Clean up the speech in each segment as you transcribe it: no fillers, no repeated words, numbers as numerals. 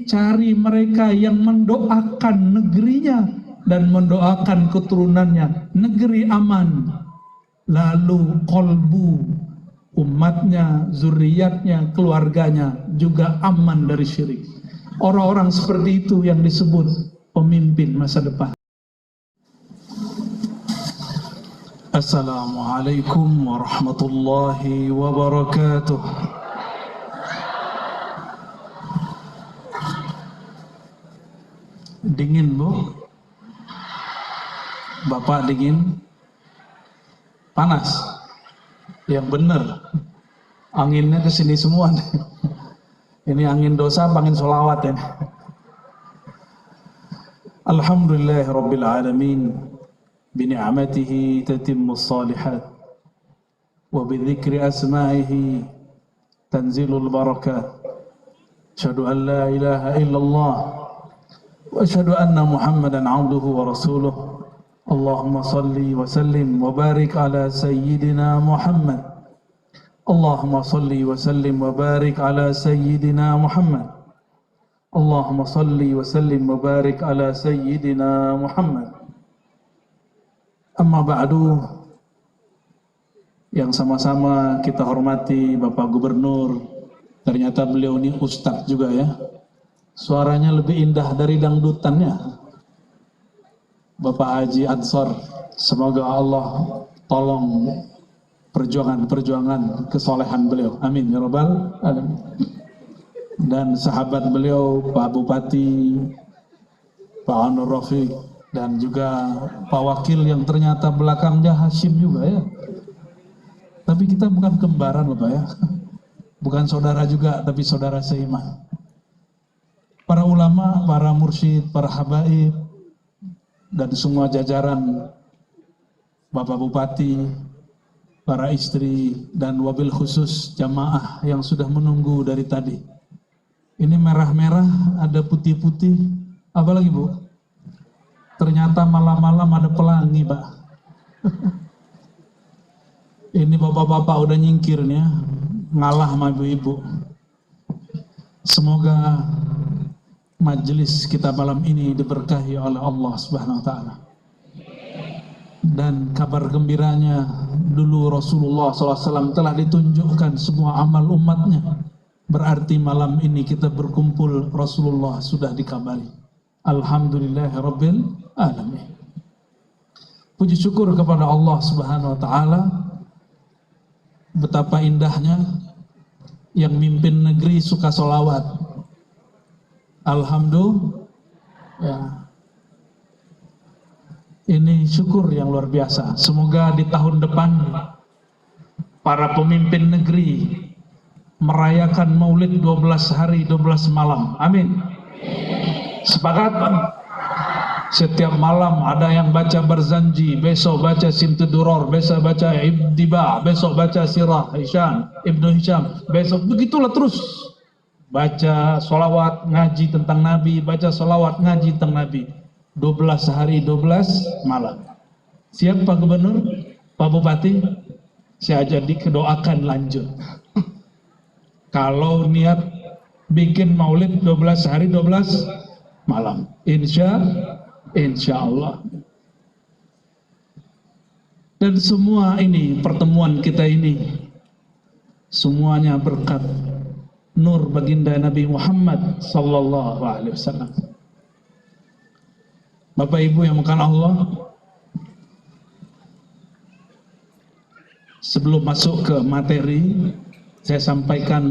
cari mereka yang mendoakan negerinya dan mendoakan keturunannya, negeri aman. Lalu kolbu umatnya, zuriatnya, keluarganya juga aman dari syirik. Orang-orang seperti itu yang disebut pemimpin masa depan. Assalamualaikum warahmatullahi wabarakatuh. Dingin, Bu? Bapak dingin? Panas? Yang benar. Anginnya ke sini semua nih. Ini angin dosa, angin sholawat ya. Alhamdulillahirabbil alamin. Bini'amatihi tatimmus shalihat. Wa bidzikri asma'ihi tanzilul barakat. Asyhadu an la ilaha illallah. Wa asyhadu anna Muhammadan 'abduhu wa rasuluh. Allahumma salli wa sallim wa barik ala sayyidina Muhammad. Allahumma salli wa sallim wa barik ala sayyidina Muhammad. Allahumma salli wa sallim wa barik ala sayyidina Muhammad. Amma ba'du, yang sama-sama kita hormati Bapak Gubernur. Ternyata beliau ini ustadz juga ya. Suaranya lebih indah dari dangdutannya. Bapak Haji Ansor, semoga Allah tolong perjuangan kesolehan beliau. Amin ya rabbal alamin. Dan sahabat beliau Pak Bupati, Pak Anur Rafiq, dan juga Pak Wakil yang ternyata belakangnya Hashim juga ya. Tapi kita bukan kembaran loh Pak ya. Bukan saudara juga, tapi saudara seiman. Para ulama, para mursyid, para habaib, dan semua jajaran Bapak Bupati, para istri, dan wabil khusus jamaah yang sudah menunggu dari tadi. Ini merah-merah, ada putih-putih, apa lagi Bu? Ternyata malam-malam ada pelangi Pak. Ini bapak-bapak udah nyingkir nih ya, ngalah sama ibu-ibu. Semoga majelis kita malam ini diberkahi oleh Allah Subhanahu wa taala. Dan kabar gembiranya, dulu Rasulullah SAW telah ditunjukkan semua amal umatnya. Berarti malam ini kita berkumpul, Rasulullah sudah dikabari. Alhamdulillahirabbil alamin. Puji syukur kepada Allah Subhanahu wa taala. Betapa indahnya yang mimpin negeri suka sholawat. Alhamdulillah ya. Ini syukur yang luar biasa. Semoga di tahun depan para pemimpin negeri merayakan Maulid 12 hari 12 malam. Amin. Sepakat? Setiap malam ada yang baca Barzanji, besok baca Simtuduror, besok baca Ibtiba, besok baca Sirah Hisham, Ibnu Hisham, besok begitulah terus. Baca sholawat, ngaji tentang Nabi, baca sholawat, ngaji tentang Nabi. 12 hari 12 malam. Siap Pak Gubernur, Pak Bupati? Saya jadi kedoakan lanjut. Kalau niat bikin maulid 12 hari 12 malam, insya Allah. Dan semua ini, pertemuan kita ini, semuanya berkat nur baginda Nabi Muhammad sallallahu alaihi wasallam. Bapak Ibu yang makan Allah, sebelum masuk ke materi, saya sampaikan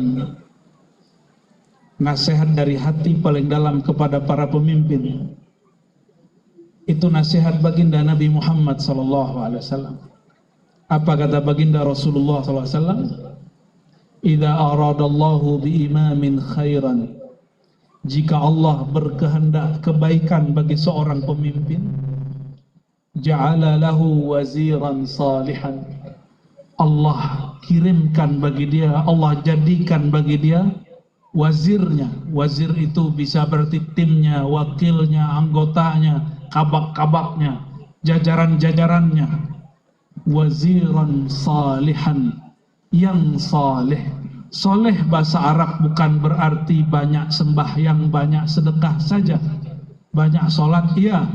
nasihat dari hati paling dalam kepada para pemimpin. Itu nasihat baginda Nabi Muhammad SAW. Apa kata baginda Rasulullah SAW? Idza aradallahu biimamin khairan. Jika Allah berkehendak kebaikan bagi seorang pemimpin, ja'ala lahu waziran salihan. Allah kirimkan bagi dia, Allah jadikan bagi dia wazirnya. Wazir itu bisa berarti timnya, wakilnya, anggotanya, kabak-kabaknya, jajaran-jajarannya. Waziran salihan, yang saleh. Soleh bahasa Arab bukan berarti banyak sembahyang, banyak sedekah saja. Banyak sholat, iya.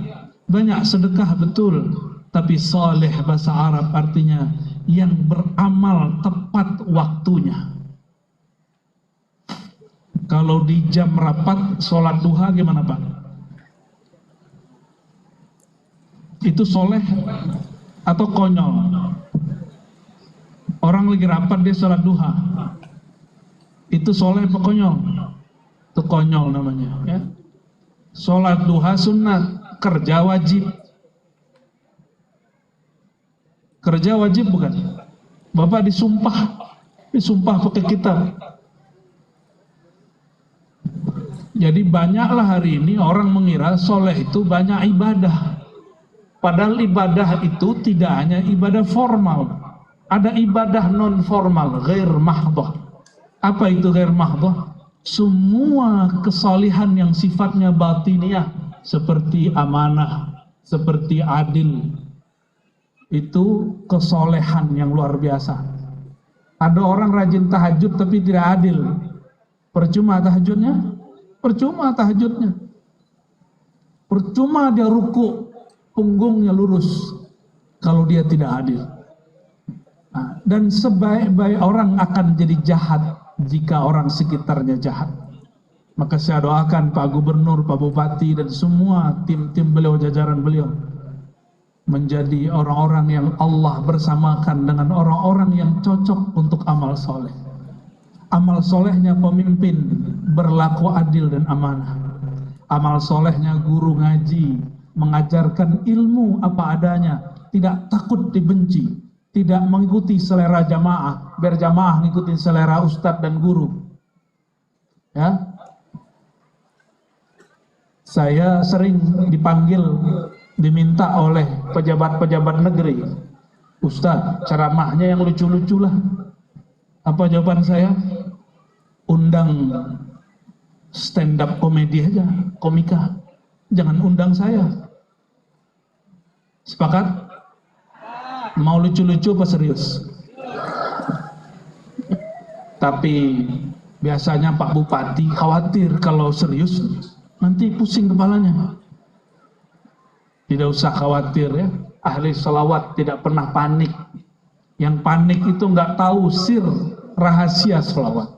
Banyak sedekah, betul. Tapi soleh bahasa Arab artinya yang beramal tepat waktunya. Kalau di jam rapat sholat duha gimana Pak? Itu soleh atau konyol? Orang lagi rapat dia sholat duha, itu soleh apa konyol? Itu konyol namanya ya. Sholat duha sunat, kerja wajib. Kerja wajib bukan? Bapak disumpah pakai kitab. Jadi banyaklah hari ini orang mengira soleh itu banyak ibadah. Padahal ibadah itu tidak hanya ibadah formal. Ada ibadah non formal, ghair mahdhah. Apa itu ghair mahdhah? Semua kesalihan yang sifatnya batiniah, seperti amanah, seperti adil, itu kesolehan yang luar biasa. Ada orang rajin tahajud tapi tidak adil, percuma tahajudnya. Percuma tahajudnya. Percuma dia ruku, punggungnya lurus kalau dia tidak adil. Nah, dan sebaik-baik orang akan jadi jahat jika orang sekitarnya jahat. Maka saya doakan Pak Gubernur, Pak Bupati dan semua tim-tim beliau, jajaran beliau menjadi orang-orang yang Allah bersamakan dengan orang-orang yang cocok untuk amal soleh. Amal solehnya pemimpin berlaku adil dan amanah. Amal solehnya guru ngaji, mengajarkan ilmu apa adanya, tidak takut dibenci, tidak mengikuti selera jamaah, biar jamaah mengikuti selera ustadz dan guru. Ya, saya sering dipanggil, diminta oleh pejabat-pejabat negeri, Ustadz, ceramahnya yang lucu-lucu lah. Apa jawaban saya? Undang stand up komedi aja, komika. Jangan undang saya. Sepakat? Mau lucu-lucu apa serius? Tapi biasanya Pak Bupati khawatir kalau serius nanti pusing kepalanya. Tidak usah khawatir ya. Ahli salawat tidak pernah panik. Yang panik itu nggak tahu sir rahasia salawat.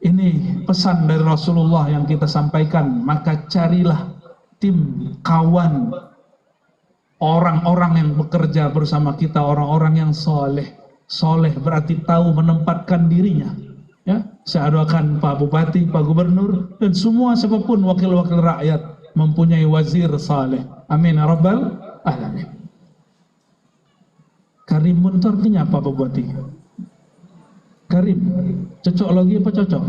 Ini pesan dari Rasulullah yang kita sampaikan. Maka carilah tim, kawan, orang-orang yang bekerja bersama kita, orang-orang yang soleh. Soleh berarti tahu menempatkan dirinya. Ya, saya doakan Pak Bupati, Pak Gubernur, dan semua siapapun wakil-wakil rakyat mempunyai wazir saleh. Amin ya rabbal alamin. Karimun itu artinya apa Pak Bupati? Karim, cocok lagi apa cocok?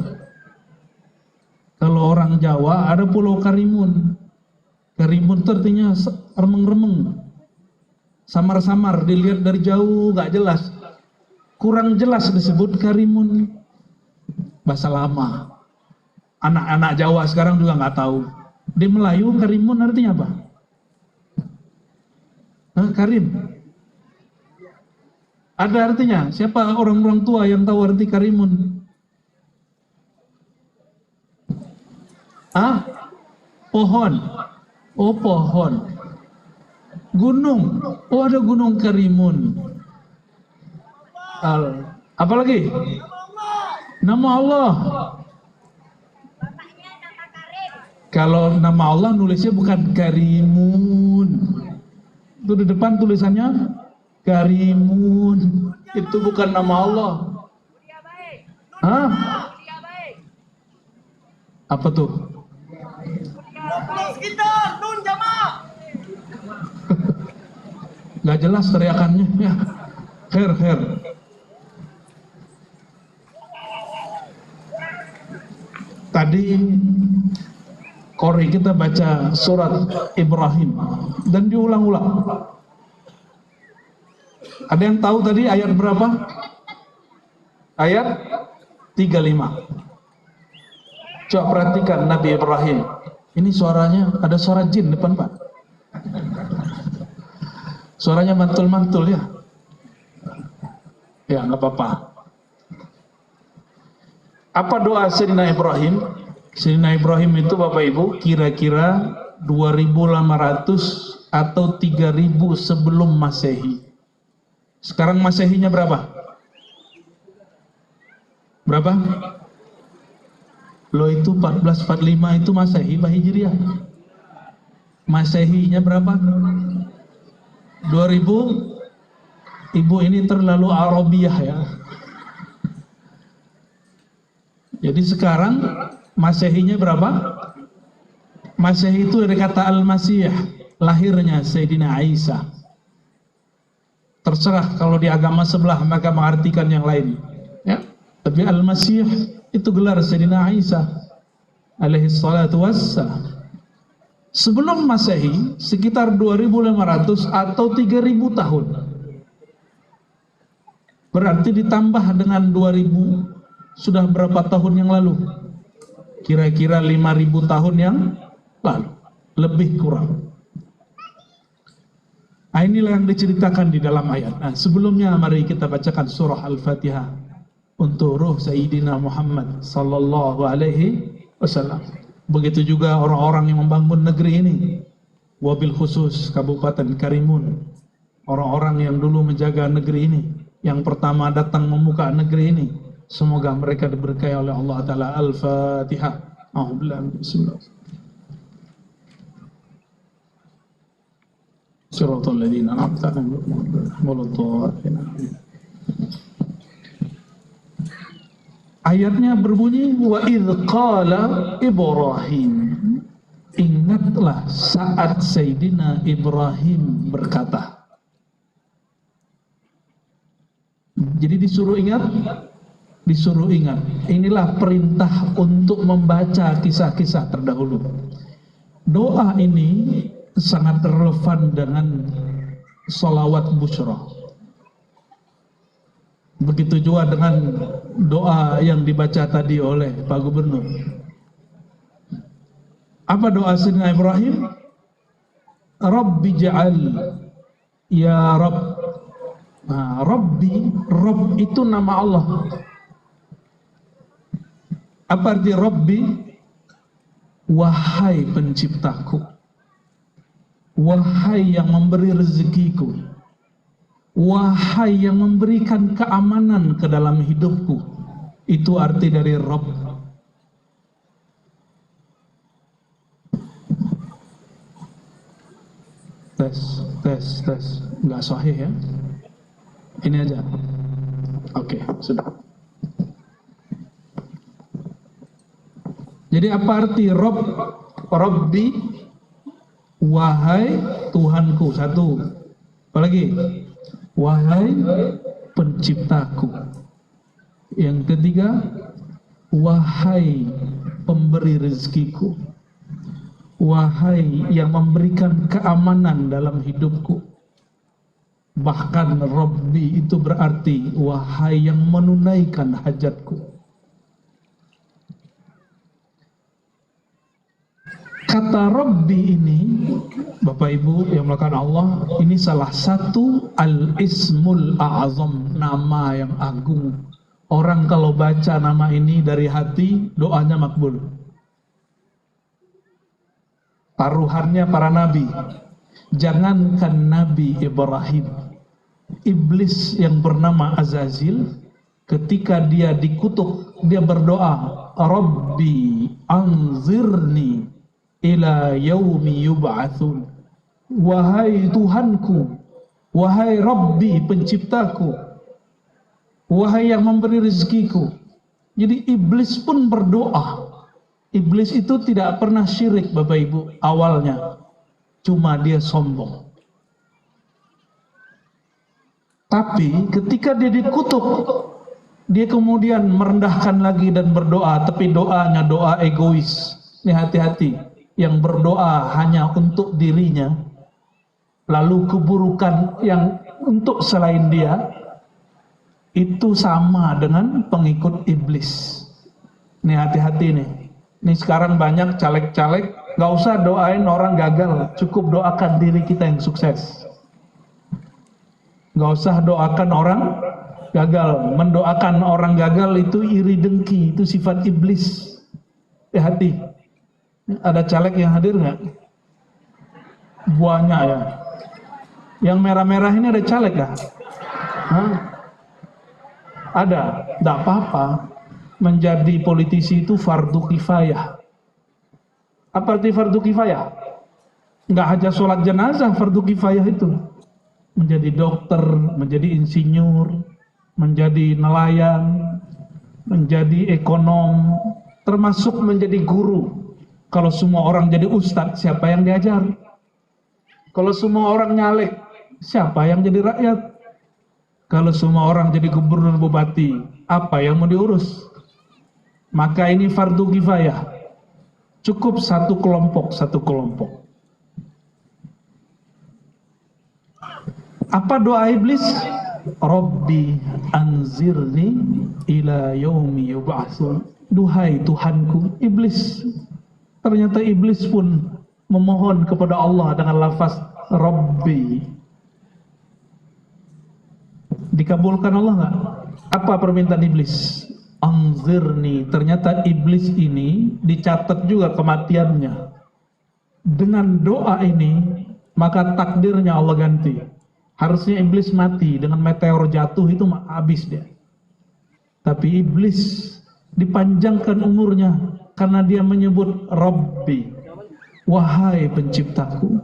Kalau orang Jawa ada pulau Karimun. Karimun itu artinya remeng-remeng, samar-samar, dilihat dari jauh gak jelas, kurang jelas disebut Karimun. Bahasa lama. Anak-anak Jawa sekarang juga nggak tahu. Di Melayu Karimun artinya apa? Karim. Ada artinya. Siapa orang-orang tua yang tahu arti Karimun? Pohon. Oh, pohon. Gunung. Oh, ada gunung Karimun. Apa lagi? Nama Allah. Kalau nama Allah nulisnya bukan Karimun. Itu di depan tulisannya Karimun. Itu bukan nama Allah. Hah? Apa tuh? Gak jelas teriakannya ya. Khair. Tadi Qori kita baca surat Ibrahim dan diulang-ulang. Ada yang tahu tadi ayat berapa? Ayat 35. Coba perhatikan Nabi Ibrahim. Ini suaranya, ada suara jin depan Pak. Suaranya mantul-mantul ya. Ya nggak apa-apa. Apa doa Sayyidina Ibrahim? Sayyidina Ibrahim itu Bapak Ibu kira-kira 2500 atau 3000 sebelum Masehi. Sekarang Masehinya berapa? Berapa? Lo itu 1445 itu Masehi apa Hijriah? Masehinya berapa? 2000. Ibu ini terlalu Arabiah ya. Jadi sekarang Masehinya berapa? Masehi itu dari kata Al-Masih, lahirnya Sayyidina Isa. Terserah kalau di agama sebelah maka mengartikan yang lain. Ya. Tapi Al-Masih itu gelar Sayyidina Isa alaihi salatu wassalam. Sebelum Masehi sekitar 2500 atau 3000 tahun. Berarti ditambah dengan 2000 sudah berapa tahun yang lalu? Kira-kira 5000 tahun yang lalu, lebih kurang. Inilah yang diceritakan di dalam ayat. Nah, sebelumnya mari kita bacakan surah Al-Fatihah untuk ruh Sayyidina Muhammad sallallahu alaihi wasallam. Begitu juga orang-orang yang membangun negeri ini, wabil khusus Kabupaten Karimun, orang-orang yang dulu menjaga negeri ini, yang pertama datang membuka negeri ini. Semoga mereka diberkahi oleh Allah Ta'ala. Al-Fatihah. Bismillah. Siratal ladzina an'amta 'alaihim. Ayatnya berbunyi wa idz qala Ibrahim. Ingatlah saat Sayyidina Ibrahim berkata. Jadi disuruh ingat. Inilah perintah untuk membaca kisah-kisah terdahulu. Doa ini sangat relevan dengan sholawat busyra. Begitu juga dengan doa yang dibaca tadi oleh Pak Gubernur. Apa doa Sayyidina Ibrahim? Rabbi ja'al ya Rabb. Nah, Rabbi, Rabb itu nama Allah. Apa arti Rabbi? Wahai penciptaku, wahai yang memberi rezekiku, wahai yang memberikan keamanan ke dalam hidupku. Itu arti dari Rabb. Tes. Nggak sahih ya. Ini aja. Oke, sudah. Jadi apa arti Rabb? Rabbi, wahai Tuhanku. Satu. Apalagi? Wahai penciptaku. Yang ketiga, wahai pemberi rezekiku, wahai yang memberikan keamanan dalam hidupku. Bahkan Rabbi itu berarti wahai yang menunaikan hajatku. Kata Rabbi ini, Bapak Ibu yang melakukan Allah, ini salah satu al-ismul a'azam, nama yang agung. Orang kalau baca nama ini dari hati, doanya makbul. Taruhannya para nabi. Jangankan Nabi Ibrahim, iblis yang bernama Azazil, ketika dia dikutuk, dia berdoa, Rabbi anzirni ila yaumi yub'atsun. Wahai Tuhanku, wahai Rabbi penciptaku, wahai yang memberi rezekiku. Jadi iblis pun berdoa. Iblis itu tidak pernah syirik Bapak Ibu awalnya, cuma dia sombong. Tapi ketika dia dikutuk, dia kemudian merendahkan lagi dan berdoa, tapi doanya doa egois. Ini hati-hati. Yang berdoa hanya untuk dirinya, lalu keburukan yang untuk selain dia, itu sama dengan pengikut iblis. Ini hati-hati nih. Ini sekarang banyak caleg-caleg, gak usah doain orang gagal, cukup doakan diri kita yang sukses. Gak usah doakan orang gagal. Mendoakan orang gagal itu iri dengki, itu sifat iblis. Hati. Ada caleg yang hadir nggak? Banyak ya. Yang merah-merah ini ada caleg nggak? Ada. Tidak apa-apa. Menjadi politisi itu fardu kifayah. Apa arti fardu kifayah? Nggak hanya sholat jenazah, fardu kifayah itu. Menjadi dokter, menjadi insinyur, menjadi nelayan, menjadi ekonom, termasuk menjadi guru. Kalau semua orang jadi ustadz, siapa yang diajar? Kalau semua orang nyalek, siapa yang jadi rakyat? Kalau semua orang jadi gubernur bupati, apa yang mau diurus? Maka ini fardu kifayah. Cukup satu kelompok. Apa doa iblis? Rabbi anzirni ila yaumi yub'atsun. Duhai Tuhanku. Iblis. Ternyata iblis pun memohon kepada Allah dengan lafaz Rabbi. Dikabulkan Allah nggak? Apa permintaan iblis? Anzirni. Ternyata iblis ini dicatat juga kematiannya. Dengan doa ini, maka takdirnya Allah ganti. Harusnya iblis mati, dengan meteor jatuh itu habis dia. Tapi iblis dipanjangkan umurnya karena dia menyebut Rabbi. Wahai penciptaku,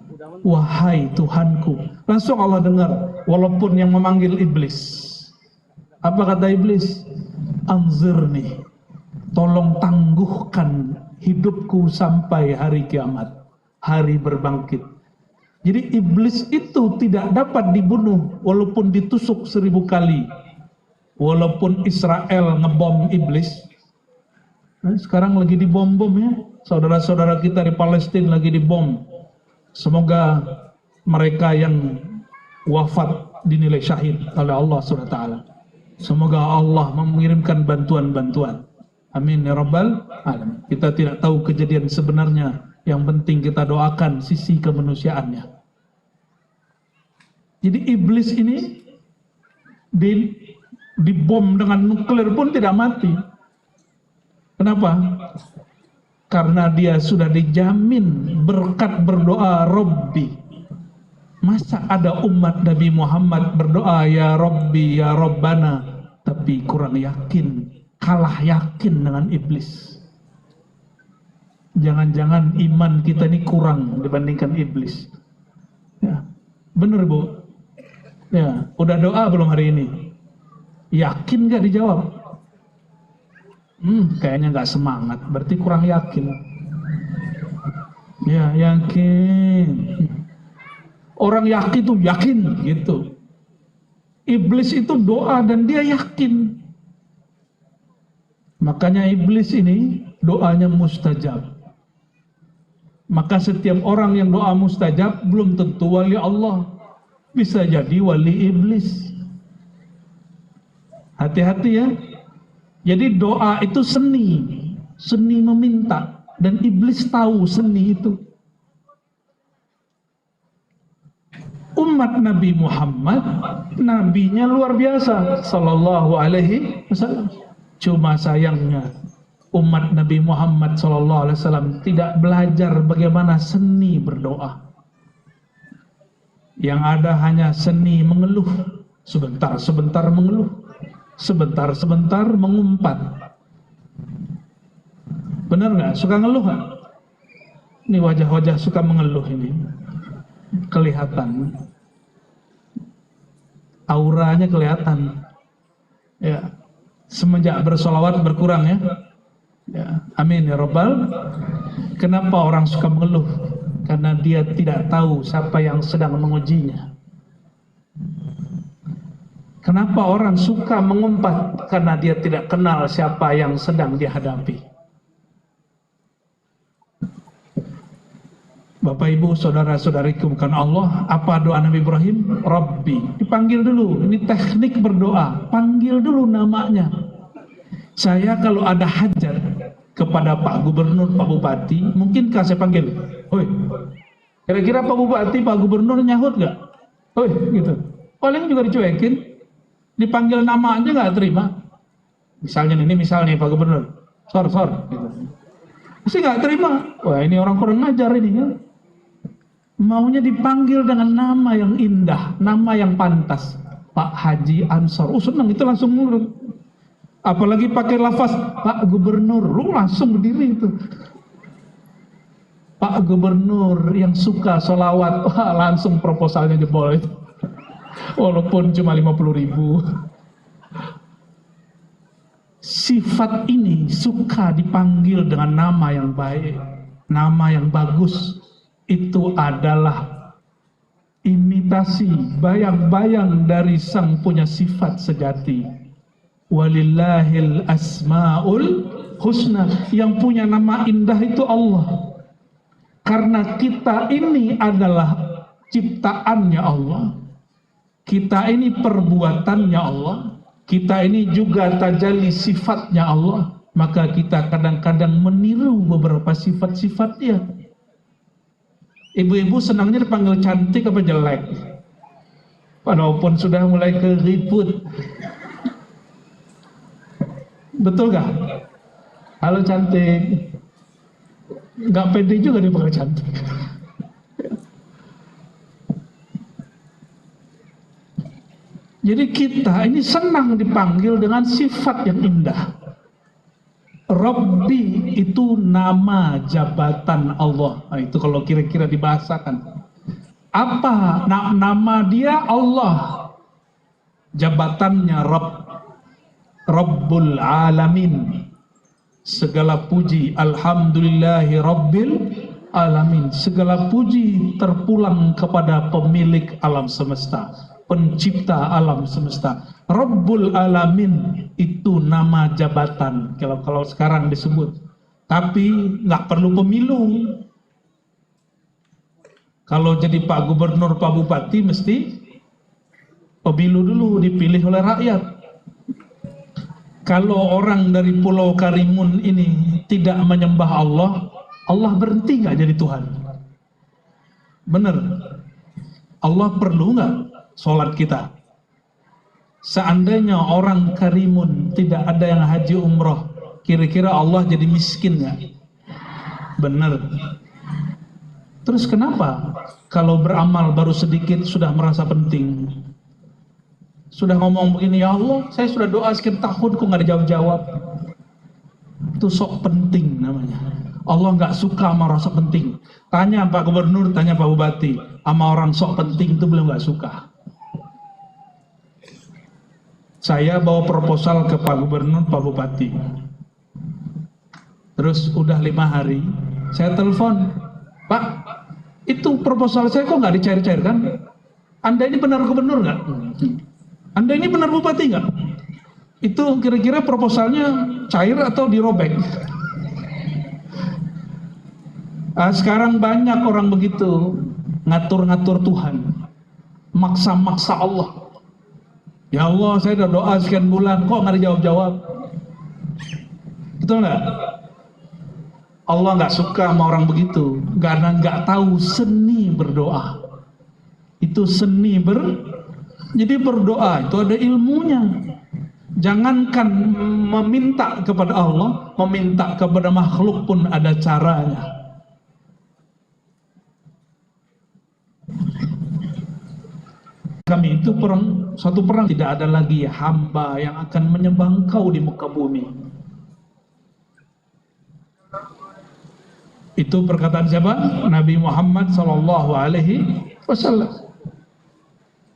wahai Tuhanku. Langsung Allah dengar, walaupun yang memanggil iblis. Apa kata iblis? Anzirni, tolong tangguhkan hidupku sampai hari kiamat, hari berbangkit. Jadi iblis itu tidak dapat dibunuh walaupun ditusuk 1000 kali. Walaupun Israel ngebom iblis. Nah, sekarang lagi dibom-bom ya. Saudara-saudara kita di Palestina lagi dibom. Semoga mereka yang wafat dinilai syahid oleh Allah SWT. Semoga Allah mengirimkan bantuan-bantuan. Amin ya rabbal alamin. Kita tidak tahu kejadian sebenarnya. Yang penting kita doakan sisi kemanusiaannya. Jadi iblis ini dibom dengan nuklir pun tidak mati. Kenapa? Karena dia sudah dijamin berkat berdoa Rabbi. Masa ada umat Nabi Muhammad berdoa ya Rabbi, ya Rabbana, tapi kurang yakin, kalah yakin dengan iblis. Jangan-jangan iman kita ini kurang dibandingkan iblis. Ya, bener Bu? Ya, udah doa belum hari ini? Yakin gak dijawab? Kayaknya gak semangat, berarti kurang yakin. Ya, yakin. Orang yakin tuh yakin gitu. Iblis itu doa dan dia yakin. Makanya iblis ini doanya mustajab. Maka setiap orang yang doa mustajab belum tentu wali Allah. Bisa jadi wali iblis. Hati-hati ya. Jadi doa itu seni. Seni meminta. Dan iblis tahu seni itu. Umat Nabi Muhammad, nabinya luar biasa, sallallahu alaihi wasallam. Cuma sayangnya umat Nabi Muhammad sallallahu alaihi wasallam tidak belajar bagaimana seni berdoa. Yang ada hanya seni mengeluh, sebentar-sebentar mengeluh, sebentar-sebentar mengumpat. Benar nggak? Suka ngeluh nggak? Ini wajah-wajah suka mengeluh ini. Kelihatan, auranya kelihatan. Ya, semenjak bersolawat berkurang ya. Ya, amin ya robbal. Kenapa orang suka mengeluh? Karena dia tidak tahu siapa yang sedang mengujinya. Kenapa orang suka mengumpat? Karena dia tidak kenal siapa yang sedang dihadapi. Bapak Ibu, saudara-saudariku bukan Allah, apa doa Nabi Ibrahim? Rabbi. Dipanggil dulu, ini teknik berdoa. Panggil dulu namanya. Saya kalau ada hajat kepada Pak Gubernur, Pak Bupati, mungkinkah saya panggil? Hoi, kira-kira Pak Bupati, Pak Gubernur nyahut gak? Hoi, gitu. Paling juga dicuekin. Dipanggil nama aja nggak terima. Misalnya Pak Gubernur, sor, gitu. Pasti nggak terima. Wah, ini orang kurang ajar ini ya. Maunya dipanggil dengan nama yang indah, nama yang pantas. Pak Haji Ansor, senang itu langsung nurut. Apalagi pakai lafaz Pak Gubernur, lu langsung berdiri itu. Pak Gubernur yang suka sholawat, wah, langsung proposalnya jebol itu. Walaupun cuma 50.000. Sifat ini suka dipanggil dengan nama yang baik, nama yang bagus. Itu adalah imitasi, bayang-bayang dari sang punya sifat sejati. Walillahil asmaul husna, yang punya nama indah itu Allah. Karena kita ini adalah ciptaannya Allah, kita ini perbuatannya Allah, kita ini juga tajalli sifatnya Allah. Maka kita kadang-kadang meniru beberapa sifat-sifat dia. Ibu-ibu senangnya dipanggil cantik apa jelek? Walaupun sudah mulai keriput. Betul gak? Halo cantik. Gak pede juga dipanggil cantik. Jadi kita ini senang dipanggil dengan sifat yang indah. Rabbi itu nama jabatan Allah. Nah, itu kalau kira-kira dibahasakan. Apa nama dia? Allah. Jabatannya Rabb. Rabbul Alamin. Segala puji, alhamdulillahi Rabbil Alamin. Segala puji terpulang kepada pemilik alam semesta, pencipta alam semesta. Rabbul Alamin itu nama jabatan kalau sekarang disebut. Tapi nggak perlu pemilu. Kalau jadi Pak Gubernur, Pak Bupati mesti pemilu dulu, dipilih oleh rakyat. Kalau orang dari Pulau Karimun ini tidak menyembah Allah, Allah berhenti nggak jadi Tuhan? Bener. Allah perlu nggak sholat kita? Seandainya orang Karimun tidak ada yang haji umroh, kira-kira Allah jadi miskin nggak? Bener. Terus kenapa kalau beramal baru sedikit sudah merasa penting? Sudah ngomong begini, ya Allah, saya sudah doa sekian tahun kok nggak dijawab-jawab. Itu sok penting namanya. Allah nggak suka sama rasa penting. Tanya Pak Gubernur, tanya Pak Bupati, sama orang sok penting itu belum nggak suka. Saya bawa proposal ke Pak Gubernur, Pak Bupati. Terus udah 5 hari, saya telepon, Pak, itu proposal saya kok nggak dicair-cairkan? Anda ini benar gubernur nggak? Anda ini benar bupati nggak? Itu kira-kira proposalnya cair atau dirobek? Sekarang banyak orang begitu, ngatur-ngatur Tuhan, maksa-maksa Allah. Ya Allah, saya udah doa sekian bulan, kok nggak dijawab-jawab? Betul nggak? Allah nggak suka sama orang begitu, karena nggak tahu seni berdoa. Itu seni Jadi berdoa itu ada ilmunya. Jangankan meminta kepada Allah, meminta kepada makhluk pun ada caranya. Kami itu satu perang tidak ada lagi hamba yang akan menyembah Engkau di muka bumi. Itu perkataan siapa? Nabi Muhammad SAW.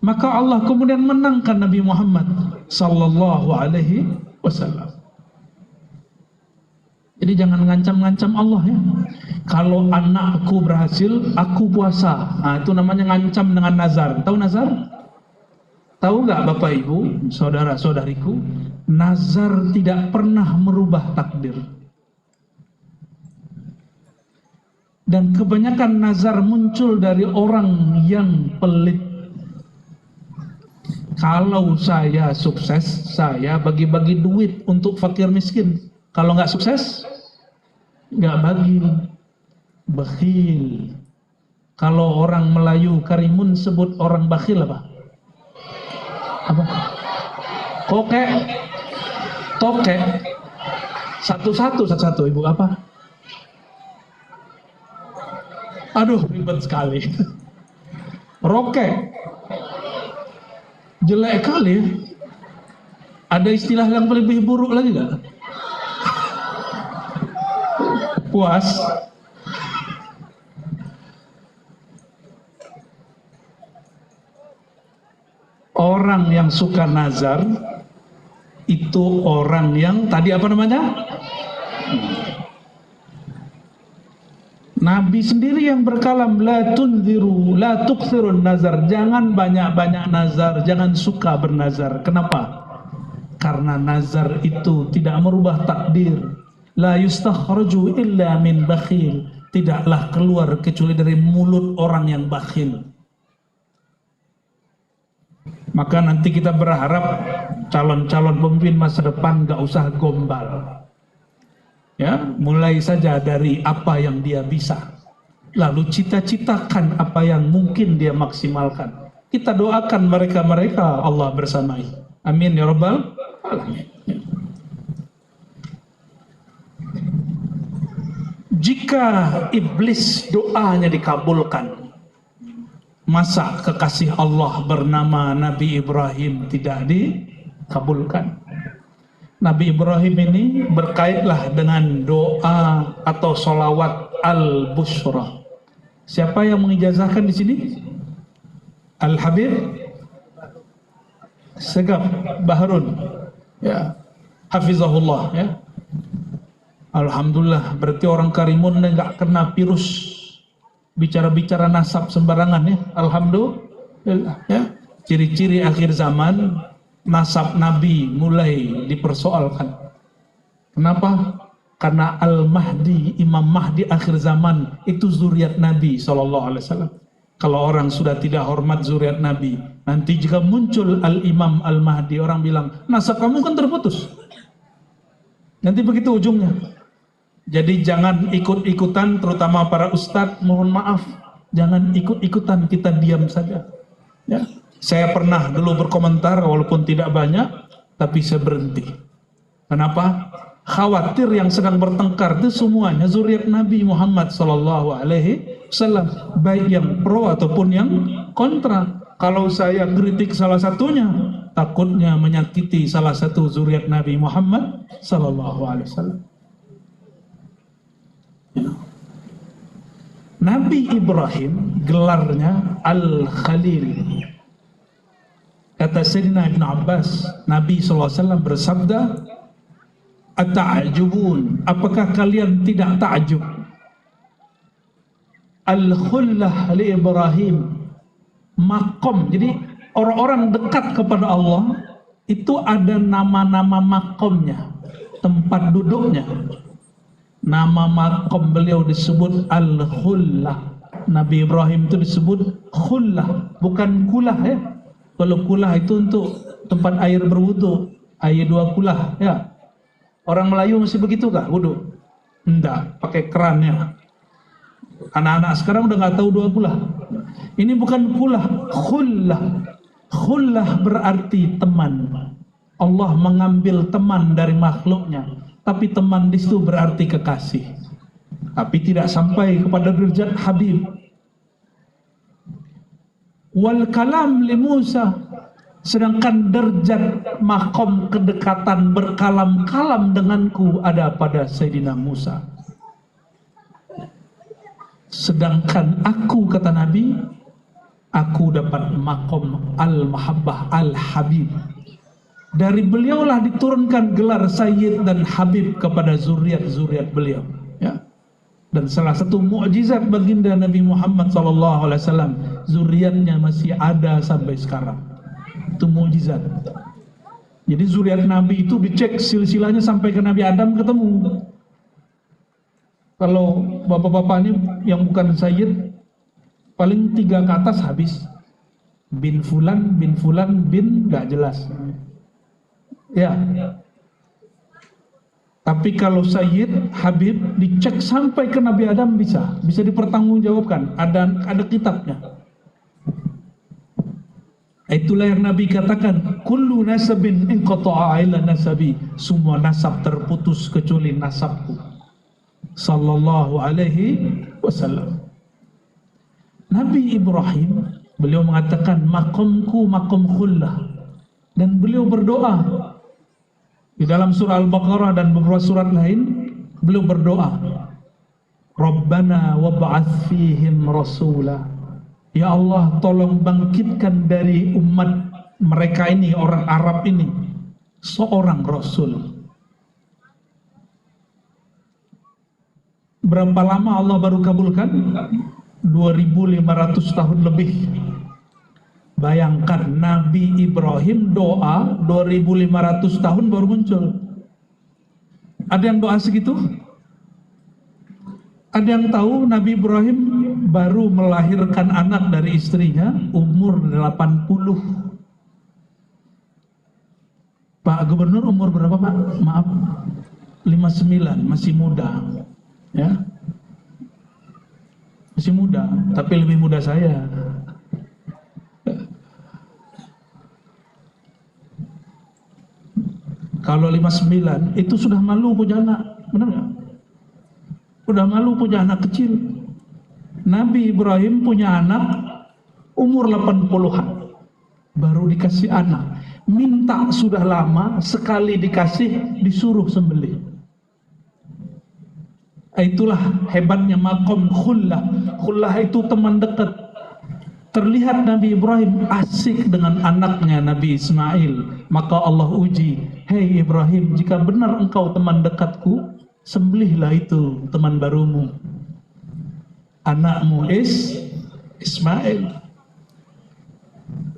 Maka Allah kemudian menangkan Nabi Muhammad SAW. Jadi jangan ngancam-ngancam Allah ya. Kalau anakku berhasil, aku puasa. Nah, itu namanya ngancam dengan nazar. Tahu nazar? Tahu nggak Bapak Ibu, saudara-saudariku, nazar tidak pernah merubah takdir. Dan kebanyakan nazar muncul dari orang yang pelit. Kalau saya sukses, saya bagi-bagi duit untuk fakir miskin. Kalau nggak sukses, nggak bagi. Bakhil. Kalau orang Melayu Karimun sebut orang bakhil apa? Kokek, tokek, satu-satu ibu apa? Aduh, ribet sekali. Rokek, jelek kali. Ada istilah yang lebih buruk lagi nggak? Puas. Orang yang suka nazar itu orang yang tadi apa namanya? Nabi sendiri yang berkalam, la tunziru la tukthirun nazar, jangan banyak-banyak nazar, jangan suka bernazar. Kenapa? Karena nazar itu tidak merubah takdir. La yustakhraju illa min bakhil, tidaklah keluar kecuali dari mulut orang yang bakhil. Maka nanti kita berharap calon-calon pemimpin masa depan gak usah gombal. Ya, mulai saja dari apa yang dia bisa, lalu cita-citakan apa yang mungkin dia maksimalkan. Kita doakan mereka-mereka Allah bersamai. Amin ya rabbal alamin. Jika iblis doanya dikabulkan, masa kekasih Allah bernama Nabi Ibrahim tidak dikabulkan? Nabi Ibrahim ini berkaitlah dengan doa atau solawat al-bushra. Siapa yang mengijazahkan di sini? Al-Habib Segaf Bahrun, ya, hafizahullah, ya. Alhamdulillah, berarti orang Karimun nggak kena virus bicara-bicara nasab sembarangan, ya. Alhamdulillah, ya. Ciri-ciri akhir zaman, nasab Nabi mulai dipersoalkan. Kenapa? Karena Al-Mahdi, Imam Mahdi akhir zaman itu zuriat Nabi SAW. Kalau orang sudah tidak hormat zuriat Nabi, nanti jika muncul Al-Imam Al-Mahdi, orang bilang, nasab kamu kan terputus. Nanti begitu ujungnya. Jadi jangan ikut-ikutan, terutama para ustadz, mohon maaf, jangan ikut-ikutan, kita diam saja. Ya. Saya pernah dulu berkomentar, walaupun tidak banyak, tapi saya berhenti. Kenapa? Khawatir yang sedang bertengkar itu semuanya zuriat Nabi Muhammad SAW, baik yang pro ataupun yang kontra. Kalau saya kritik salah satunya, takutnya menyakiti salah satu zuriat Nabi Muhammad SAW. Nabi Ibrahim gelarnya Al-Khalil. Kata Sayyidina Ibn Abbas, Nabi SAW bersabda, "Ata'ajubun, apakah kalian tidak ta'ajub? Al-Khullah li Ibrahim, makom." Jadi orang-orang dekat kepada Allah itu ada nama-nama makomnya, tempat duduknya. Nama makom beliau disebut Al-Khullah. Nabi Ibrahim itu disebut Khullah, bukan kulah, ya. Kalau kulah itu untuk tempat air berwudu, air dua kulah, ya. Orang Melayu masih begitu kah wudu? Enggak, pakai kerannya. Anak-anak sekarang udah nggak tahu dua kulah. Ini bukan kulah, khullah. Khullah berarti teman. Allah mengambil teman dari makhluknya, tapi teman di situ berarti kekasih. Tapi tidak sampai kepada derajat Habib. Wal kalam li Musa, sedangkan derajat makom kedekatan berkalam-kalam denganku ada pada Sayyidina Musa. Sedangkan aku, kata Nabi, aku dapat makom al-mahabbah al-habib. Dari beliaulah diturunkan gelar Sayyid dan Habib kepada zuriat-zuriat beliau, ya. Dan salah satu mukjizat baginda Nabi Muhammad SAW, zuriatnya masih ada sampai sekarang. Itu mukjizat. Jadi zuriat Nabi itu dicek silsilahnya sampai ke Nabi Adam ketemu. Kalau bapak-bapak ini yang bukan Sayyid, paling 3 ke atas habis. Bin Fulan, bin gak jelas. Ya. Tapi kalau Sayyid, Habib dicek sampai ke Nabi Adam bisa dipertanggungjawabkan. Ada kitabnya. Itulah yang Nabi katakan, kullu nasabin inqata'a illa nasabi, semua nasab terputus kecuali nasabku. Sallallahu alaihi wasallam. Nabi Ibrahim, beliau mengatakan makamku makom khullah, dan beliau berdoa di dalam surah Al-Baqarah dan beberapa surat lain. Beliau berdoa, Rabbana wab'ats fihim rasulah, ya Allah tolong bangkitkan dari umat mereka ini, orang Arab ini, seorang rasul. Berapa lama Allah baru kabulkan? 2500 tahun lebih. Bayangkan Nabi Ibrahim doa 2500 tahun baru muncul. Ada yang doa segitu? Ada yang tahu Nabi Ibrahim baru melahirkan anak dari istrinya umur 80. Pak Gubernur umur berapa Pak? Maaf, 59, masih muda. Ya, masih muda, tapi lebih muda saya. Kalau 59 itu sudah malu punya anak, benar nggak? Udah malu punya anak kecil. Nabi Ibrahim punya anak umur 80-an, baru dikasih anak. Minta sudah lama, sekali dikasih disuruh sembelih. Itulah hebatnya makom khullah. Khullah itu teman dekat. Terlihat Nabi Ibrahim asik dengan anaknya Nabi Ismail. Maka Allah uji, hei Ibrahim, jika benar engkau teman dekatku, sembelihlah itu teman barumu, anakmu Ismail.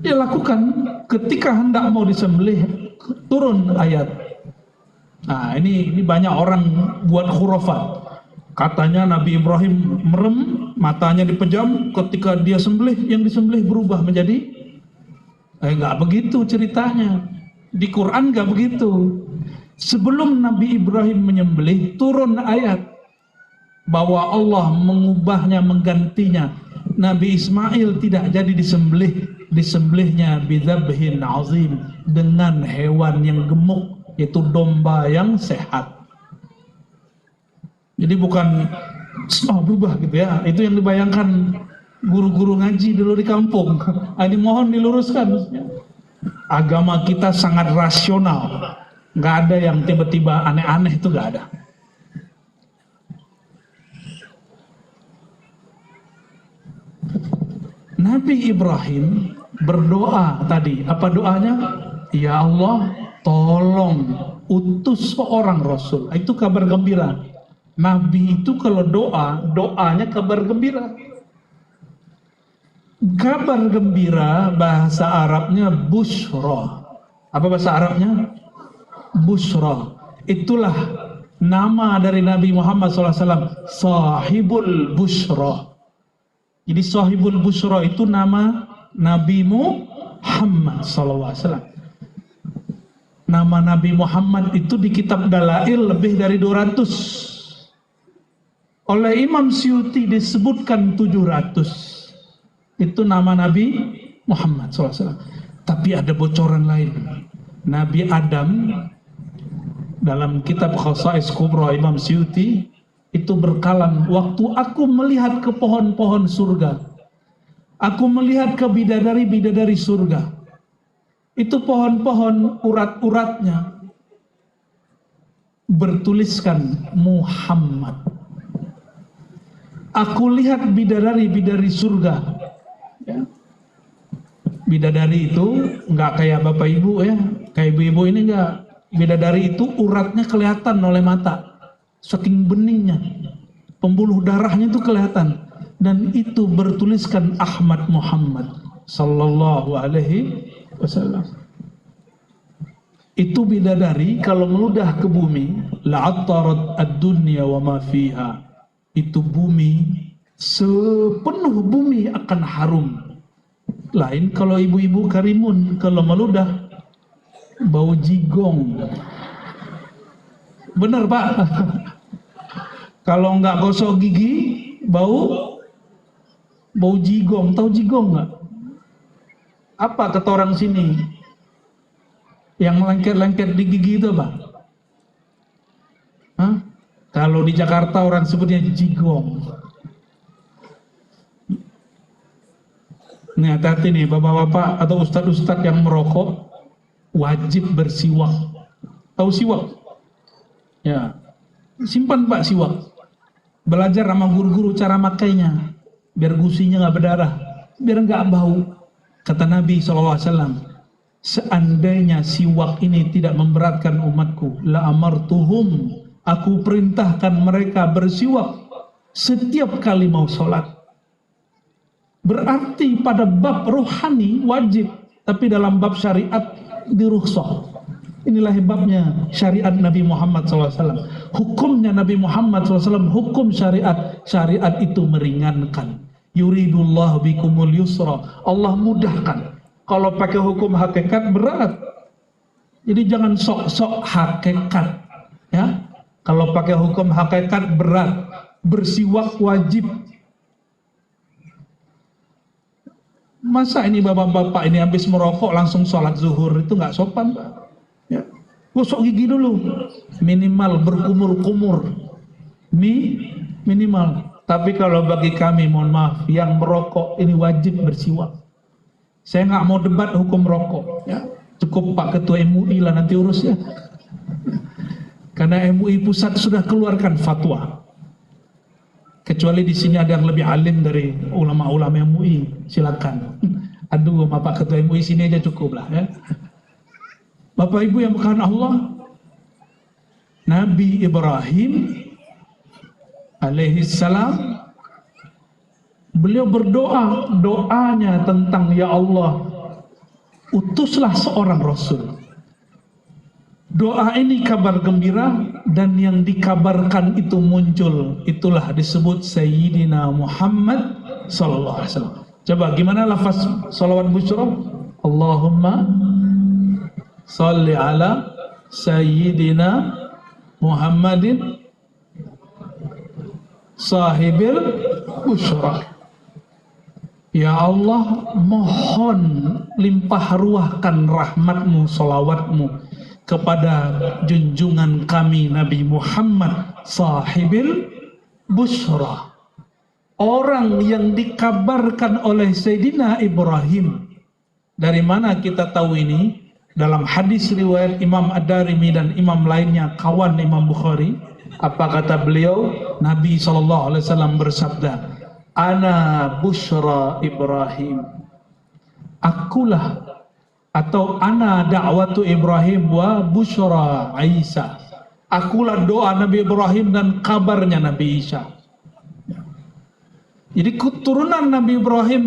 Dia lakukan. Ketika hendak mau disembelih, turun ayat. Nah, ini banyak orang buat khurafat. Katanya Nabi Ibrahim merem, matanya dipejam, ketika dia sembelih, yang disembelih berubah menjadi nggak begitu ceritanya. Di Quran nggak begitu. Sebelum Nabi Ibrahim menyembelih, turun ayat bahwa Allah mengubahnya, menggantinya. Nabi Ismail tidak jadi disembelih, disembelihnya bidzabhin azim, dengan hewan yang gemuk, yaitu domba yang sehat. Jadi bukan berubah gitu ya. Itu yang dibayangkan guru-guru ngaji dulu di kampung. Ini mohon diluruskan. Agama kita sangat rasional. Nggak ada yang tiba-tiba aneh-aneh, itu nggak ada. Nabi Ibrahim berdoa tadi, apa doanya? Ya Allah, tolong utus seorang Rasul. Itu kabar gembira. Nabi itu kalau doa, doanya kabar gembira. Kabar gembira bahasa Arabnya busyra. Apa bahasa Arabnya? Busyra. Itulah nama dari Nabi Muhammad SAW, Sahibul Busyra. Jadi Sahibul Busyra itu nama Nabi Muhammad SAW. Nama Nabi Muhammad itu di kitab Dalail lebih dari 200. Oleh Imam Suyuti disebutkan 700. Itu nama Nabi Muhammad SAW. Tapi ada bocoran lain. Nabi Adam dalam kitab Khasa'is Kubra Imam Suyuti itu berkalam, waktu aku melihat ke pohon-pohon surga, aku melihat ke bidadari-bidadari surga, itu pohon-pohon urat-uratnya bertuliskan Muhammad. Aku lihat bidadari-bidadari surga, ya. Bidadari itu nggak kayak bapak ibu ya, kayak ibu-ibu ini nggak. Bidadari itu uratnya kelihatan oleh mata, saking beningnya, pembuluh darahnya itu kelihatan, dan itu bertuliskan Ahmad Muhammad Sallallahu Alaihi Wasallam. Itu bidadari kalau meludah ke bumi, la'attarat ad-dunya wa ma fiha. Itu bumi, sepenuh bumi akan harum. Lain kalau ibu-ibu Karimun, kalau meludah bau jigong. Bener Pak? Kalau nggak gosok gigi, bau jigong. Tahu jigong nggak? Apa kata orang sini? Yang lengket-lengket di gigi itu apa? Hah? Kalau di Jakarta orang sebutnya jigong. Nih hati-hati nih bapak-bapak atau ustadz-ustadz yang merokok wajib bersiwak. Tahu siwak? Ya, simpan Pak siwak. Belajar sama guru-guru cara makainya, biar gusinya nggak berdarah, biar nggak bau. Kata Nabi SAW, seandainya siwak ini tidak memberatkan umatku, la amartuhum, aku perintahkan mereka bersiwak setiap kali mau sholat. Berarti pada bab rohani wajib, tapi dalam bab syariat dirukhsah. Inilah hebabnya syariat Nabi Muhammad SAW. Hukumnya Nabi Muhammad SAW, hukum syariat. Syariat itu meringankan. Yuridullah bikumul yusra. Allah mudahkan. Kalau pakai hukum hakikat berat. Jadi jangan sok-sok hakikat. Ya, kalau pakai hukum hakikat berat. Bersiwak wajib. Masa ini bapak-bapak ini habis merokok langsung sholat zuhur, itu nggak sopan Pak. Ya. Gosok gigi dulu, minimal berkumur-kumur, minimal. Tapi kalau bagi kami, mohon maaf, yang merokok ini wajib bersiwak. Saya nggak mau debat hukum rokok, ya. Cukup Pak Ketua MUI lah nanti urus ya. Karena MUI pusat sudah keluarkan fatwa. Kecuali di sini ada yang lebih alim dari ulama-ulama MUI, silakan. Aduh, Bapak Ketua MUI sini aja cukup lah ya. Bapak Ibu yang bukan Allah, Nabi Ibrahim alaihissalam, beliau berdoa, doanya tentang ya Allah, utuslah seorang Rasul. Doa ini kabar gembira dan yang dikabarkan itu muncul. Itulah disebut Sayyidina Muhammad sallallahu alaihi wasallam. Coba gimana lafaz salawat busyra? Allahumma salli ala Sayyidina Muhammadin sahibil busyra. Ya Allah, mohon limpah ruahkan rahmatmu, salawatmu kepada junjungan kami Nabi Muhammad sahibil busyra, orang yang dikabarkan oleh Sayyidina Ibrahim. Dari mana kita tahu ini? Dalam hadis riwayat Imam Ad-Darimi dan imam lainnya, kawan Imam Bukhari. Apa kata beliau? Nabi SAW bersabda, ana busyra Ibrahim, akulah atau ana da'watu Ibrahim wa busyra Isa, akulah doa Nabi Ibrahim dan kabarnya Nabi Isa. Jadi keturunan Nabi Ibrahim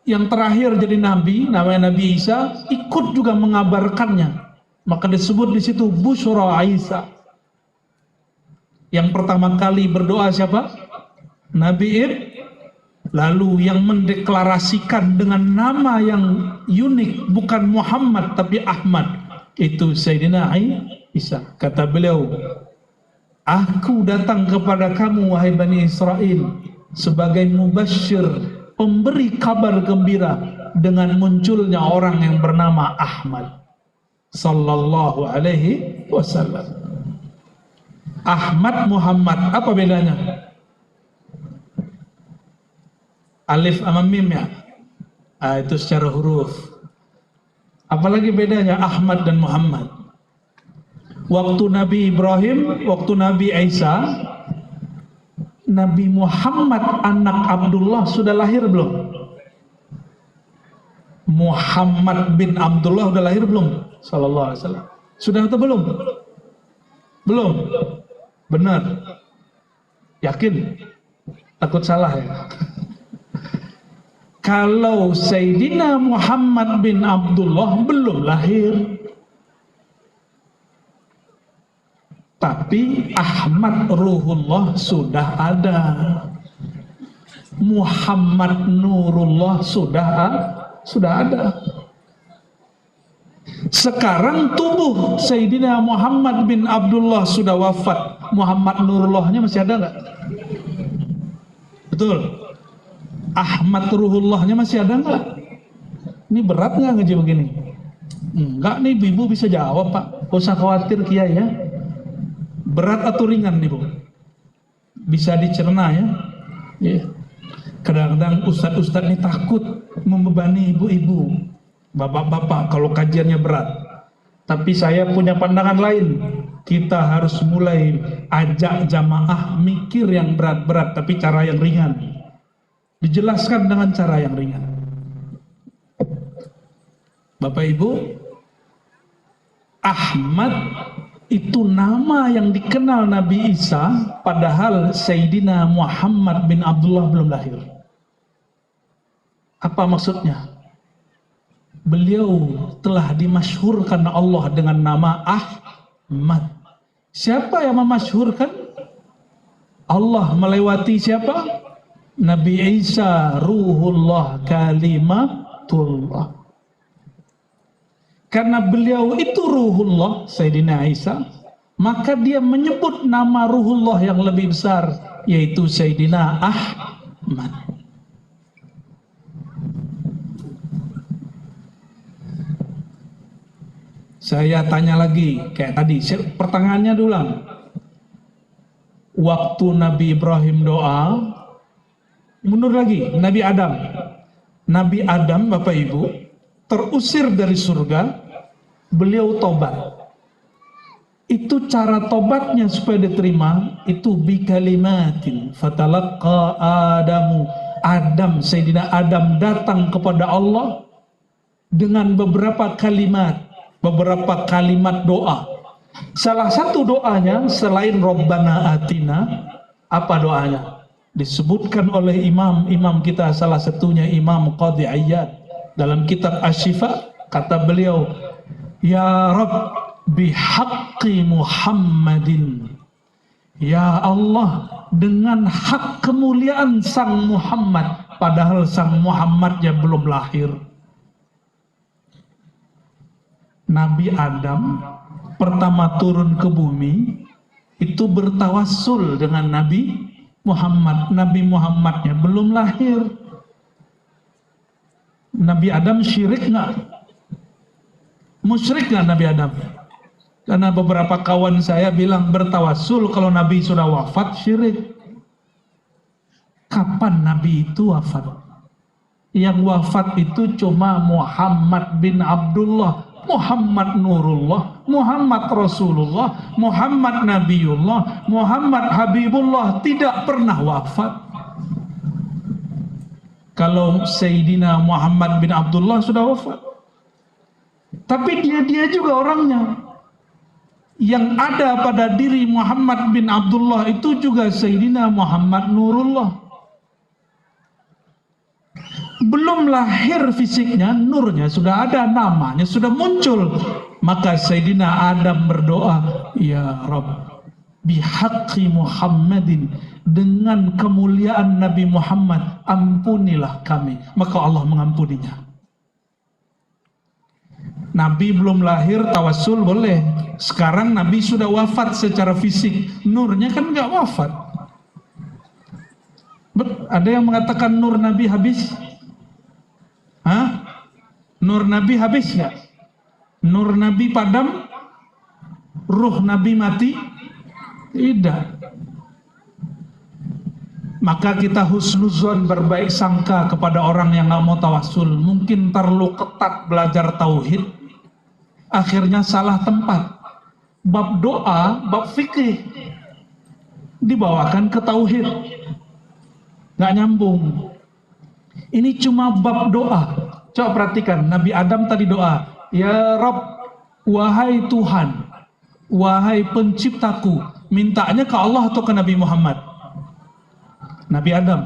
yang terakhir jadi nabi, namanya Nabi Isa, ikut juga mengabarkannya. Maka disebut di situ busyra Isa. Yang pertama kali berdoa siapa? Nabi Ibrahim. Lalu yang mendeklarasikan dengan nama yang unik, bukan Muhammad tapi Ahmad, itu Sayyidina Isa. Kata beliau, aku datang kepada kamu wahai Bani Israel sebagai mubasyir, pemberi kabar gembira dengan munculnya orang yang bernama Ahmad sallallahu alaihi wasallam. Ahmad Muhammad, apa bedanya? Alif sama mim ya, itu secara huruf. Apalagi bedanya Ahmad dan Muhammad? Waktu Nabi Ibrahim, waktu Nabi Isa, Nabi Muhammad anak Abdullah sudah lahir belum? Muhammad bin Abdullah sudah lahir belum? Sallallahu alaihi wasallam. Sudah atau belum? Belum. Benar. Yakin? Takut salah ya? Kalau Sayyidina Muhammad bin Abdullah belum lahir, tapi Ahmad Ruhullah sudah ada, Muhammad Nurullah sudah ada. Sekarang tubuh Sayyidina Muhammad bin Abdullah sudah wafat, Muhammad Nurullahnya masih ada nggak? Betul. Ahmad Ruhullahnya masih ada nggak? Ini berat nggak ngaji begini? Enggak nih, ibu bisa jawab Pak. Gak usah khawatir Kiai ya. Berat atau ringan nih Bu? Bisa dicerna ya. Yeah. Kadang-kadang ustadz-ustadz ini takut membebani ibu-ibu, bapak-bapak kalau kajiannya berat. Tapi saya punya pandangan lain. Kita harus mulai ajak jamaah mikir yang berat-berat, tapi cara yang ringan. Dijelaskan dengan cara yang ringan. Bapak Ibu, Ahmad itu nama yang dikenal Nabi Isa, padahal Sayyidina Muhammad bin Abdullah belum lahir. Apa maksudnya? Beliau telah dimasyhurkan Allah dengan nama Ahmad. Siapa yang memasyhurkan? Allah melewati siapa? Nabi Isa Ruhullah Kalimatullah. Karena beliau itu Ruhullah, Sayyidina Isa, maka dia menyebut nama Ruhullah yang lebih besar, yaitu Sayyidina Ahmad. Saya tanya lagi, kayak tadi, pertanyaannya dulu. Waktu Nabi Ibrahim doa, mundur lagi, Nabi Adam. Nabi Adam, Bapak Ibu, terusir dari surga, beliau tobat. Itu cara tobatnya supaya diterima, itu bikalimatin fatalaqqa Adamu. Sayyidina Adam datang kepada Allah dengan beberapa kalimat doa. Salah satu doanya selain Rabbana Atina, apa doanya? Disebutkan oleh imam kita, salah satunya Imam Qadhi Iyad dalam kitab Asy-Syifa, kata beliau, Ya Rabb bihaqqi Muhammadin. Ya Allah, dengan hak kemuliaan Sang Muhammad, padahal Sang Muhammadnya belum lahir. Nabi Adam pertama turun ke bumi itu bertawassul dengan Nabi Muhammad. Nabi Muhammadnya belum lahir. Nabi Adam syirik nggak? Musyrik nggak Nabi Adam? Karena beberapa kawan saya bilang bertawassul kalau Nabi sudah wafat syirik. Kapan Nabi itu wafat? Yang wafat itu cuma Muhammad bin Abdullah, Muhammad Nurullah, Muhammad Rasulullah, Muhammad Nabiullah, Muhammad Habibullah, tidak pernah wafat. Kalau Sayyidina Muhammad bin Abdullah sudah wafat. Tapi dia juga orangnya. Yang ada pada diri Muhammad bin Abdullah itu juga Sayyidina Muhammad Nurullah. Belum lahir fisiknya, nurnya sudah ada, namanya sudah muncul. Maka Sayyidina Adam berdoa, Ya Rabb, bihaqqi Muhammadin, dengan kemuliaan Nabi Muhammad, ampunilah kami. Maka Allah mengampuninya. Nabi belum lahir, tawassul boleh. Sekarang Nabi sudah wafat secara fisik, nurnya kan nggak wafat. Ada yang mengatakan nur Nabi habis? Hah? Nur Nabi habis nggak? Nur Nabi padam? Ruh Nabi mati? Tidak. Maka kita husnuzon, berbaik sangka kepada orang yang nggak mau tawassul. Mungkin terlalu ketat belajar tauhid, akhirnya salah tempat. Bab doa, bab fikih dibawakan ke tauhid, nggak nyambung. Ini cuma bab doa. Coba perhatikan, Nabi Adam tadi doa, Ya Rabb, wahai Tuhan, wahai penciptaku. Mintanya ke Allah atau ke Nabi Muhammad? Nabi Adam.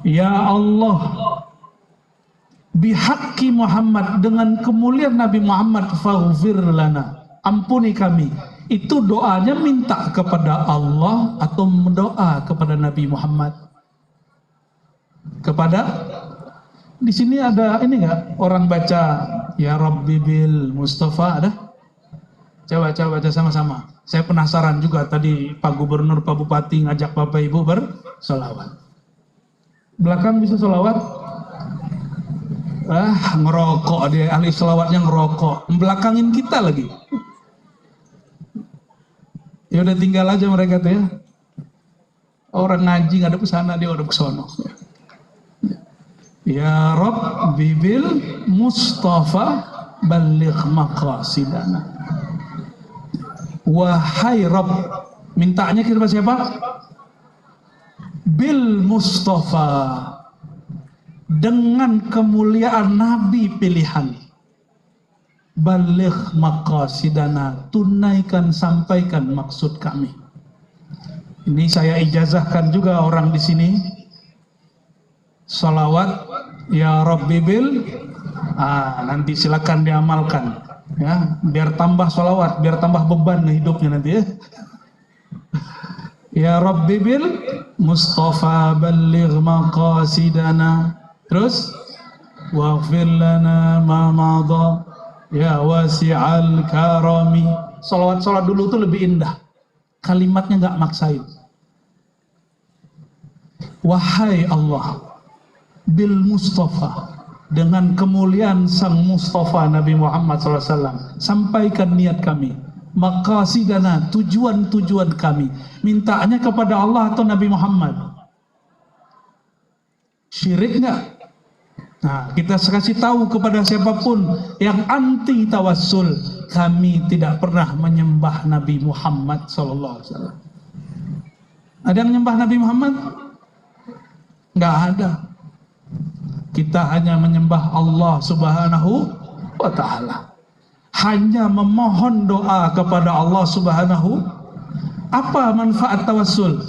Ya Allah, bihaqqi Muhammad, dengan kemuliaan Nabi Muhammad, faghfir lana, ampuni kami. Itu doanya minta kepada Allah atau mendoa kepada Nabi Muhammad? Di sini ada ini nggak, orang baca Ya Rabbi bil Mustafa, ada? Coba baca sama-sama. Saya penasaran juga, tadi Pak Gubernur, Pak Bupati ngajak Bapak Ibu bersolawat. Belakang bisa solawat? Ngerokok dia, ahli selawatnya ngerokok, belakangin kita lagi. Ya udah tinggal aja mereka tuh ya. Orang ngaji nggak ada kesana, dia udah kesono. Ya Rabb bibil Mustafa baligh maqasidana. Wahai Rabb, mintanya kepada siapa? Bil Mustafa, dengan kemuliaan Nabi pilihan. Baligh maqasidana, tunaikan, sampaikan maksud kami. Ini saya ijazahkan juga orang di sini. Salawat ya Rabbi bil, nanti silakan diamalkan ya, biar tambah salawat, biar tambah beban hidupnya nanti ya. Ya Rabbi bil Mustafa baligh maqasidana. Terus waghfir lana ma madha ya wasi'al karami. Salawat dulu itu lebih indah, kalimatnya nggak maksain. Wahai Allah bil Mustafa, dengan kemuliaan sang Mustafa Nabi Muhammad SAW, sampaikan niat kami, maqasidana, tujuan-tujuan kami. Mintanya kepada Allah atau Nabi Muhammad? Syirik nggak? Nah, kita kasih tahu kepada siapapun yang anti tawassul, kami tidak pernah menyembah Nabi Muhammad SAW. Ada yang menyembah Nabi Muhammad? Nggak ada. Kita hanya menyembah Allah Subhanahu wa Ta'ala, hanya memohon doa kepada Allah Subhanahu. Apa manfaat tawassul?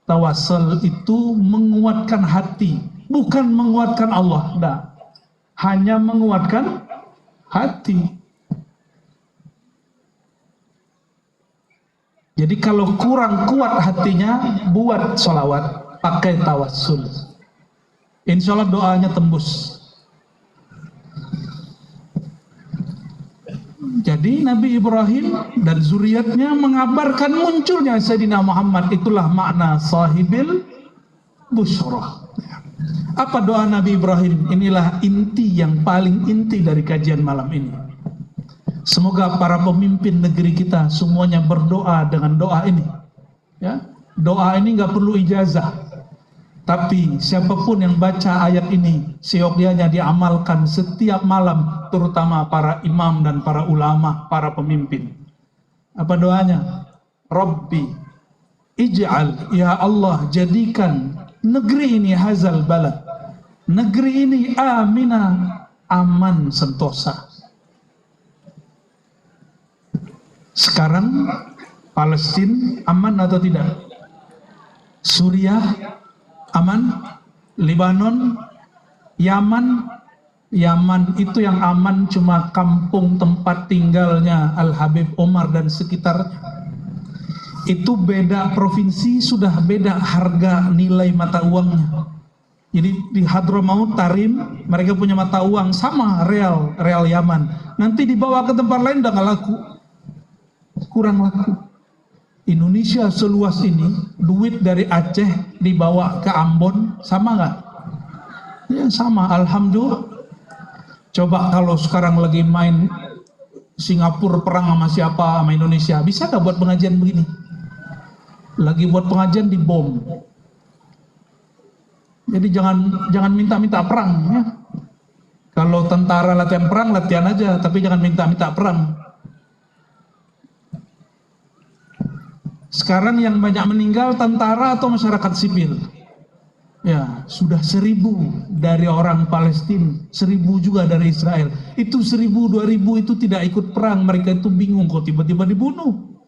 Tawassul itu menguatkan hati, bukan menguatkan Allah. Nah, hanya menguatkan hati. Jadi kalau kurang kuat hatinya, buat sholawat, pakai tawassul. Insya Allah doanya tembus. Jadi Nabi Ibrahim dan zuriatnya mengabarkan munculnya Sayyidina Muhammad. Itulah makna sahibil busyrah. Apa doa Nabi Ibrahim? Inilah inti yang paling inti dari kajian malam ini. Semoga para pemimpin negeri kita semuanya berdoa dengan doa ini. Ya, doa ini nggak perlu ijazah. Tapi siapapun yang baca ayat ini, seyogyanya diamalkan setiap malam, terutama para imam dan para ulama, para pemimpin. Apa doanya? Rabbi ij'al, ya Allah, jadikan negeri ini hazal balad, negeri ini amina, aman sentosa. Sekarang Palestina aman atau tidak? Suriah aman, Lebanon, Yaman itu yang aman cuma kampung tempat tinggalnya Al-Habib Omar dan sekitarnya. Itu beda provinsi, sudah beda harga nilai mata uangnya. Jadi di Hadramaut, Tarim, mereka punya mata uang sama real Yaman. Nanti dibawa ke tempat lain udah nggak laku, kurang laku. Indonesia seluas ini, duit dari Aceh dibawa ke Ambon, sama nggak? Ya sama, alhamdulillah. Coba kalau sekarang lagi main Singapura perang sama siapa, sama Indonesia, bisa nggak buat pengajian begini? Lagi buat pengajian di bom. Jadi jangan minta-minta perang ya. Kalau tentara latihan perang, latihan aja, tapi jangan minta-minta perang. Sekarang yang banyak meninggal tentara atau masyarakat sipil? Ya, sudah 1000 dari orang Palestina, 1000 juga dari Israel. Itu 1000, 2000 itu tidak ikut perang, mereka itu bingung kok tiba-tiba dibunuh.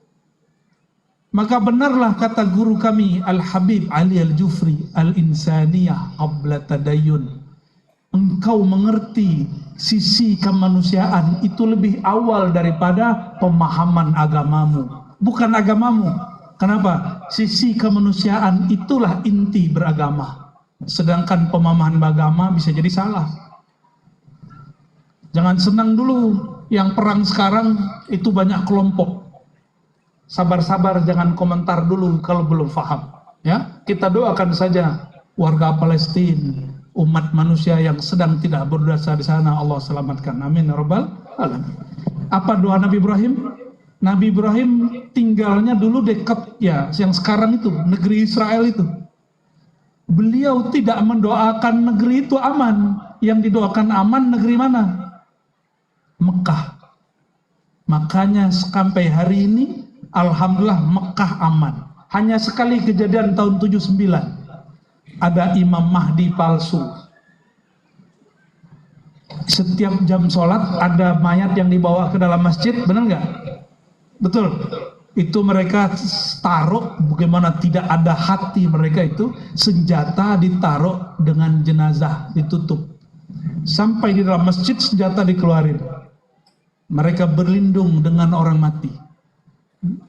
Maka benarlah kata guru kami Al-Habib Ali Al-Jufri, Al-Insaniyah qabla tadayyun. Engkau mengerti sisi kemanusiaan itu lebih awal daripada pemahaman agamamu, bukan agamamu. Kenapa? Sisi kemanusiaan itulah inti beragama. Sedangkan pemahaman agama bisa jadi salah. Jangan senang dulu yang perang sekarang itu banyak kelompok. Sabar-sabar, jangan komentar dulu kalau belum paham. Ya, kita doakan saja warga Palestina, umat manusia yang sedang tidak berdosa di sana Allah selamatkan. Amin ya rabbal alamin. Apa doa Nabi Ibrahim? Nabi Ibrahim tinggalnya dulu dekat ya, yang sekarang itu negeri Israel itu. Beliau tidak mendoakan negeri itu aman. Yang didoakan aman negeri mana? Mekah. Makanya sampai hari ini alhamdulillah Mekah aman. Hanya sekali kejadian tahun 79 ada Imam Mahdi palsu. Setiap jam sholat ada mayat yang dibawa ke dalam masjid, benar nggak? Betul. Itu mereka taruh, bagaimana tidak ada hati mereka itu, senjata ditaruh dengan jenazah ditutup. Sampai di dalam masjid senjata dikeluarin. Mereka berlindung dengan orang mati.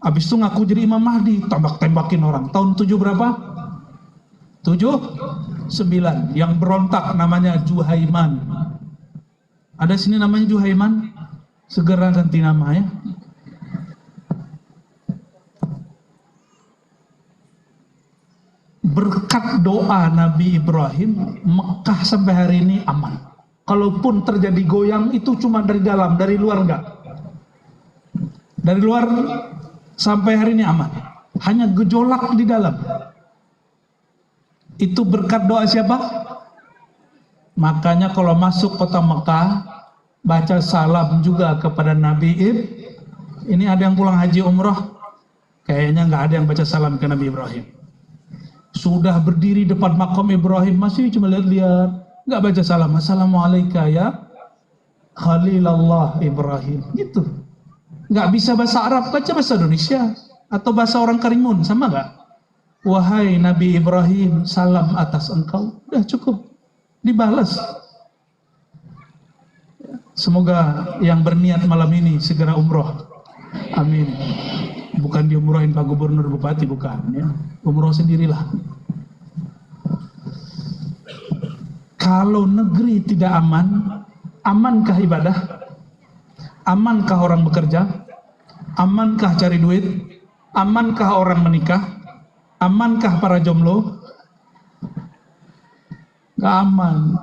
Habis itu ngaku jadi Imam Mahdi, tembak-tembakin orang. Tahun 7 berapa? 79. Yang berontak namanya Juhaiman. Ada sini namanya Juhaiman? Segera ganti nama ya. Berkat doa Nabi Ibrahim, Mekah sampai hari ini aman. Kalaupun terjadi goyang itu cuma dari dalam, dari luar enggak. Dari luar sampai hari ini aman. Hanya gejolak di dalam. Itu berkat doa siapa? Makanya kalau masuk kota Mekah, baca salam juga kepada Nabi Ibrahim. Ini ada yang pulang haji umroh, kayaknya nggak ada yang baca salam ke Nabi Ibrahim. Sudah berdiri depan makam Ibrahim, masih cuma lihat-lihat. Nggak baca salam, assalamualaikum ya Khalilallah Ibrahim, gitu. Nggak bisa bahasa Arab, baca bahasa Indonesia atau bahasa orang Karimun, sama nggak? Wahai Nabi Ibrahim, salam atas engkau. Udah cukup, dibalas. Semoga yang berniat malam ini segera umroh, amin. Bukan diumrohin Pak Gubernur Bupati, bukan ya. Umroh sendirilah. Kalau negeri tidak aman, amankah ibadah? Amankah orang bekerja? Amankah cari duit? Amankah orang menikah? Amankah para jomblo? Gak aman.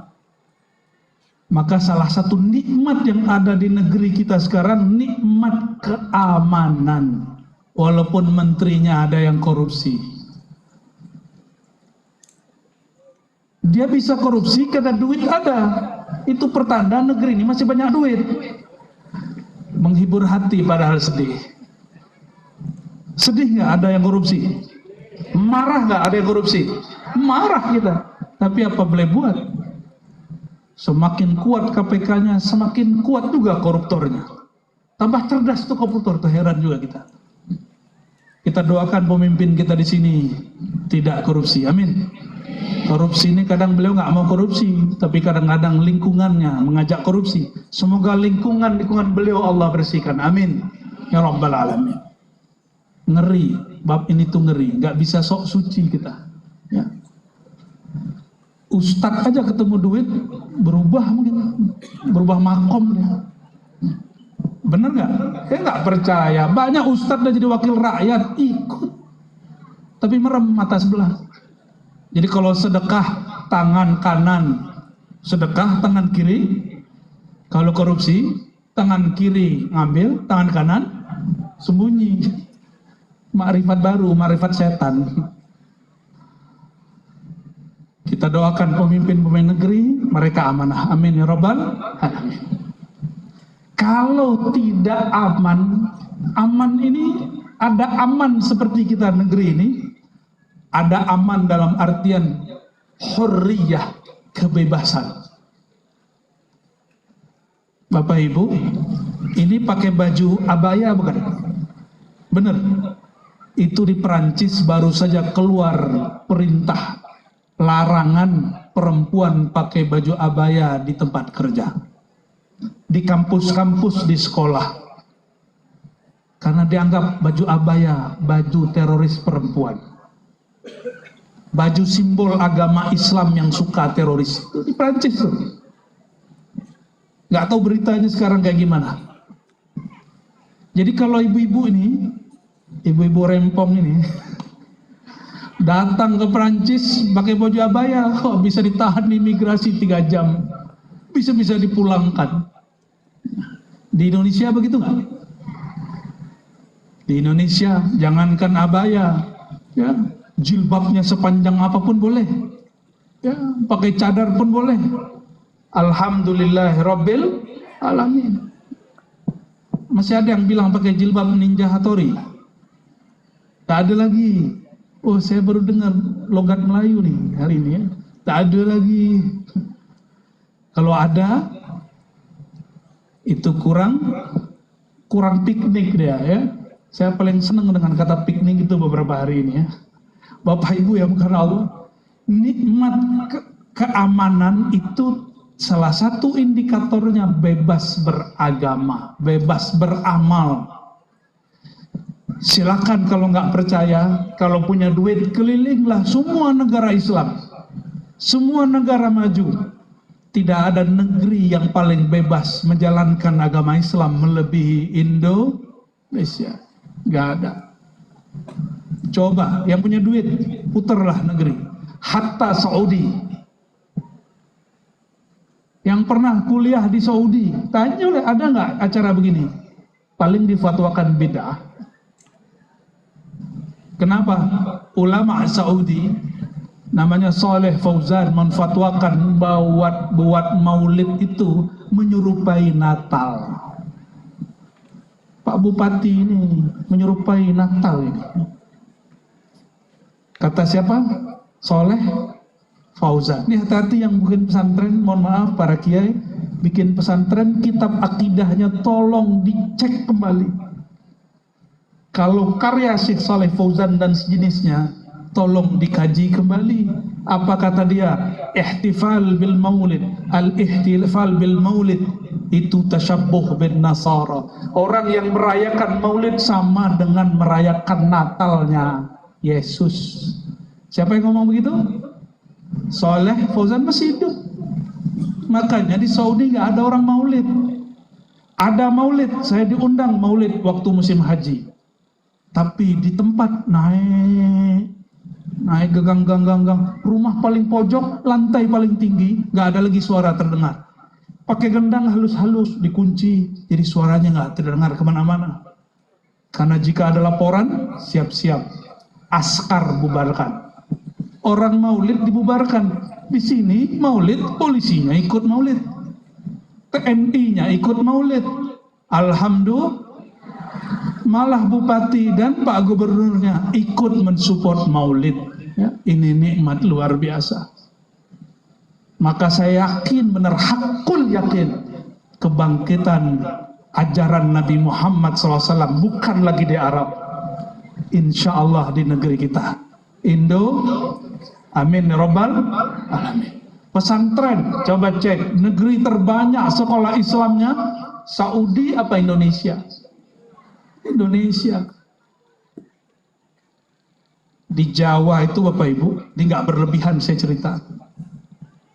Maka salah satu nikmat yang ada di negeri kita sekarang, nikmat keamanan. Walaupun menterinya ada yang korupsi. Dia bisa korupsi karena duit ada. Itu pertanda negeri ini masih banyak duit. Menghibur hati padahal sedih. Sedih nggak ada yang korupsi? Marah nggak ada yang korupsi? Marah kita. Tapi apa boleh buat? Semakin kuat KPK-nya, semakin kuat juga koruptornya. Tambah cerdas tuh koruptor, tuh heran juga kita. Kita doakan pemimpin kita di sini tidak korupsi, amin. Korupsi ini kadang beliau nggak mau korupsi, tapi kadang-kadang lingkungannya mengajak korupsi. Semoga lingkungan beliau Allah bersihkan, amin. Ya Rabbal Alamin. Ngeri, bab ini tuh ngeri, nggak bisa sok suci kita. Ya. Ustadz aja ketemu duit berubah mungkin, berubah makom dia. Bener nggak? Saya nggak percaya. Banyak ustadz udah jadi wakil rakyat ikut, tapi merem mata sebelah. Jadi kalau sedekah tangan kanan, sedekah tangan kiri. Kalau korupsi tangan kiri ngambil, tangan kanan sembunyi. Makrifat baru, makrifat setan. Kita doakan pemimpin-pemimpin negeri, mereka amanah. Amin ya Rabbal Alamin. Kalau tidak aman, aman ini ada aman seperti kita negeri ini. Ada aman dalam artian hurriyah, kebebasan. Bapak Ibu, ini pakai baju abaya bukan? Benar. Itu di Perancis baru saja keluar perintah larangan perempuan pakai baju abaya di tempat kerja. Di kampus-kampus, di sekolah. Karena dianggap baju abaya, baju teroris perempuan. Baju simbol agama Islam yang suka teroris. Itu di Prancis tuh. Nggak tahu beritanya sekarang kayak gimana. Jadi kalau ibu-ibu ini, ibu-ibu rempong ini, Datang ke Perancis pakai baju abaya, kok bisa ditahan di imigrasi 3 jam, bisa-bisa dipulangkan. Di Indonesia begitu nggak? Di Indonesia jangankan abaya, ya, jilbabnya sepanjang apapun boleh, ya, pakai cadar pun boleh. Alhamdulillahirabbil alamin. Masih ada yang bilang pakai jilbab Ninja Hattori. Tak ada lagi. Oh, saya baru dengar logat Melayu nih hari ini ya. Tak ada lagi. Kalau ada, itu kurang piknik dia ya. Saya paling senang dengan kata piknik itu beberapa hari ini ya. Bapak Ibu ya, bukan Allah. Nikmat keamanan itu salah satu indikatornya bebas beragama, bebas beramal. Silakan kalau nggak percaya, kalau punya duit kelilinglah semua negara Islam, semua negara maju. Tidak ada negeri yang paling bebas menjalankan agama Islam melebihi Indonesia. Nggak ada. Coba yang punya duit, putarlah negeri. Hatta Saudi. Yang pernah kuliah di Saudi, tanya oleh ada nggak acara begini? Paling difatwakan bid'ah. Kenapa? Ulama Saudi namanya Saleh Fauzan menfatwakan buat maulid itu menyerupai Natal. Pak Bupati ini menyerupai Natal ini. Kata siapa? Saleh Fauzan. Ini hati-hati yang bikin pesantren, mohon maaf para kiai, bikin pesantren, kitab akidahnya tolong dicek kembali. Kalau karya Syekh Saleh Fauzan dan sejenisnya, tolong dikaji kembali. Apa kata dia? Ihtifal bil maulid. Al-ihtifal bil maulid itu tasyabbuh bin Nasara. Orang yang merayakan maulid sama dengan merayakan Natalnya Yesus. Siapa yang ngomong begitu? Saleh Fauzan masih hidup. Makanya di Saudi nggak ada orang maulid. Ada maulid, saya diundang maulid waktu musim haji. Tapi di tempat naik gang, rumah paling pojok, lantai paling tinggi, nggak ada lagi suara terdengar. Pakai gendang halus-halus, dikunci, jadi suaranya nggak terdengar kemana-mana. Karena jika ada laporan, siap-siap, askar bubarkan. Orang maulid dibubarkan. Di sini maulid, polisinya ikut maulid, TNI-nya ikut maulid. Alhamdulillah. Malah bupati dan pak gubernurnya ikut mensupport maulid ya, ini nikmat luar biasa. Maka saya yakin, benar hakul yakin, kebangkitan ajaran Nabi Muhammad SAW bukan lagi di Arab, insya Allah di negeri kita Indo. Amin ya Rabbal alamin. Pesantren, coba cek, negeri terbanyak sekolah Islamnya Saudi apa Indonesia? Indonesia. Di Jawa itu Bapak Ibu, ini nggak berlebihan saya cerita.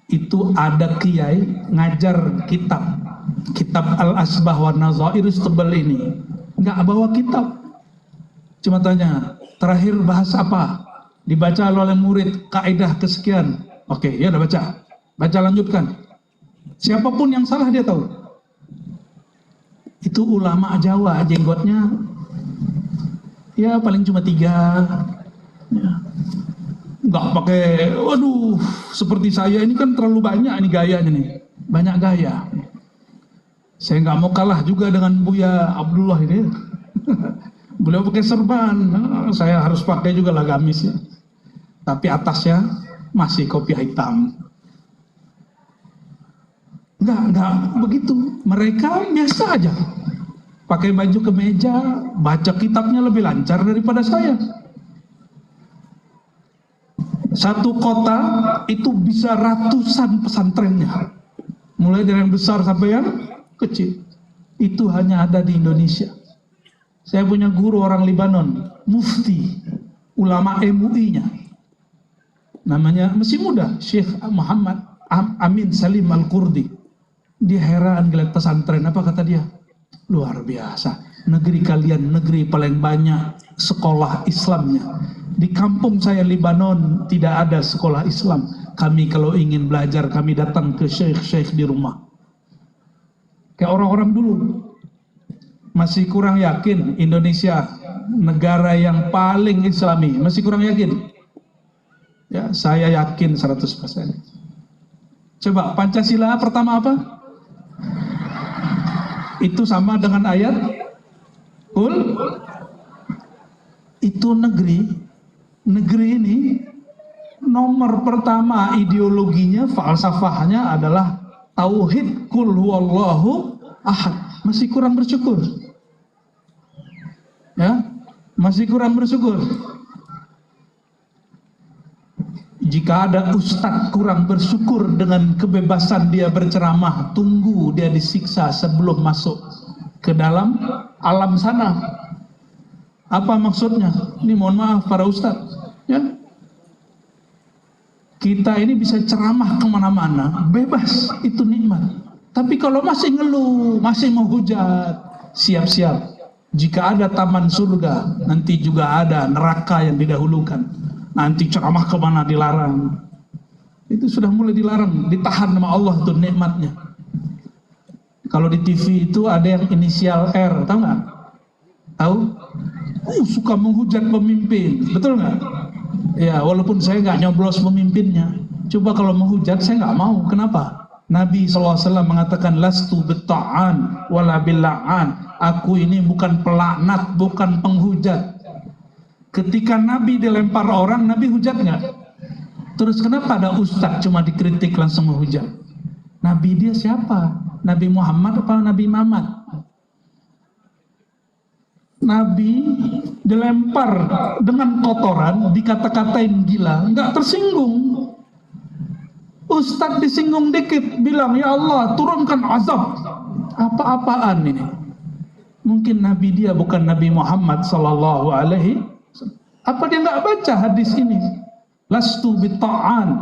Itu ada kiai ngajar kitab Al-Asbah wa Nazair tebal ini, nggak bawa kitab, cuma tanya terakhir bahas apa, dibaca oleh murid kaidah kesekian. Oke, ya udah baca lanjutkan. Siapapun yang salah dia tahu. Itu ulama Jawa, jenggotnya ya paling cuma 3 ya. Nggak pakai, waduh seperti saya ini kan terlalu banyak ini gayanya nih, banyak gaya. Saya nggak mau kalah juga dengan Buya Abdullah ini. Beliau pakai serban, saya harus pakai juga lah gamis ya. Tapi atasnya masih kopiah hitam. Enggak begitu. Mereka biasa aja. Pakai baju kemeja, baca kitabnya lebih lancar daripada saya. Satu kota itu bisa ratusan pesantrennya. Mulai dari yang besar sampai yang kecil. Itu hanya ada di Indonesia. Saya punya guru orang Libanon, mufti, ulama MUI-nya. Namanya masih muda, Syekh Muhammad Amin Salim Al-Qurdi. Dia heran ngeliat pesantren, apa kata dia? Luar biasa, negeri kalian negeri paling banyak sekolah Islamnya. Di kampung saya Libanon tidak ada sekolah Islam. Kami kalau ingin belajar, kami datang ke syekh-syekh di rumah. Kayak orang-orang dulu. Masih kurang yakin Indonesia negara yang paling Islami. Masih kurang yakin? Ya, saya yakin 100%. Coba Pancasila pertama apa? Itu sama dengan ayat Qul. Itu negeri ini nomor pertama ideologinya, falsafahnya adalah tauhid, qul huwallahu ahad. Masih kurang bersyukur. Ya, masih kurang bersyukur. Jika ada ustadz kurang bersyukur dengan kebebasan dia berceramah, tunggu dia disiksa sebelum masuk ke dalam alam sana. Apa maksudnya? Ini mohon maaf para ustadz, ya. Kita ini bisa ceramah kemana-mana, bebas, itu nikmat. Tapi kalau masih ngeluh, masih menghujat, siap-siap. Jika ada taman surga, nanti juga ada neraka yang didahulukan. Nanti ceramah kemana dilarang. Itu sudah mulai dilarang, ditahan sama Allah tuh nikmatnya. Kalau di TV itu ada yang inisial R, tahu nggak? Tahu? Suka menghujat pemimpin, betul nggak? Ya, walaupun saya nggak nyoblos pemimpinnya. Coba kalau menghujat, saya nggak mau. Kenapa? Nabi SAW mengatakan, lastu bitta'an wala billa'an. Aku ini bukan pelaknat, bukan penghujat. Ketika Nabi dilempar orang, Nabi hujat nggak? Terus kenapa ada ustadz cuma dikritik langsung menghujat? Nabi dia siapa? Nabi Muhammad apa Nabi Muhammad? Nabi dilempar dengan kotoran, dikata-katain gila, nggak tersinggung. Ustadz disinggung dikit, bilang, ya Allah turunkan azab. Apa-apaan ini? Mungkin Nabi dia bukan Nabi Muhammad sallallahu alaihi. Apa dia nggak baca hadis ini? Lastu bitta'an.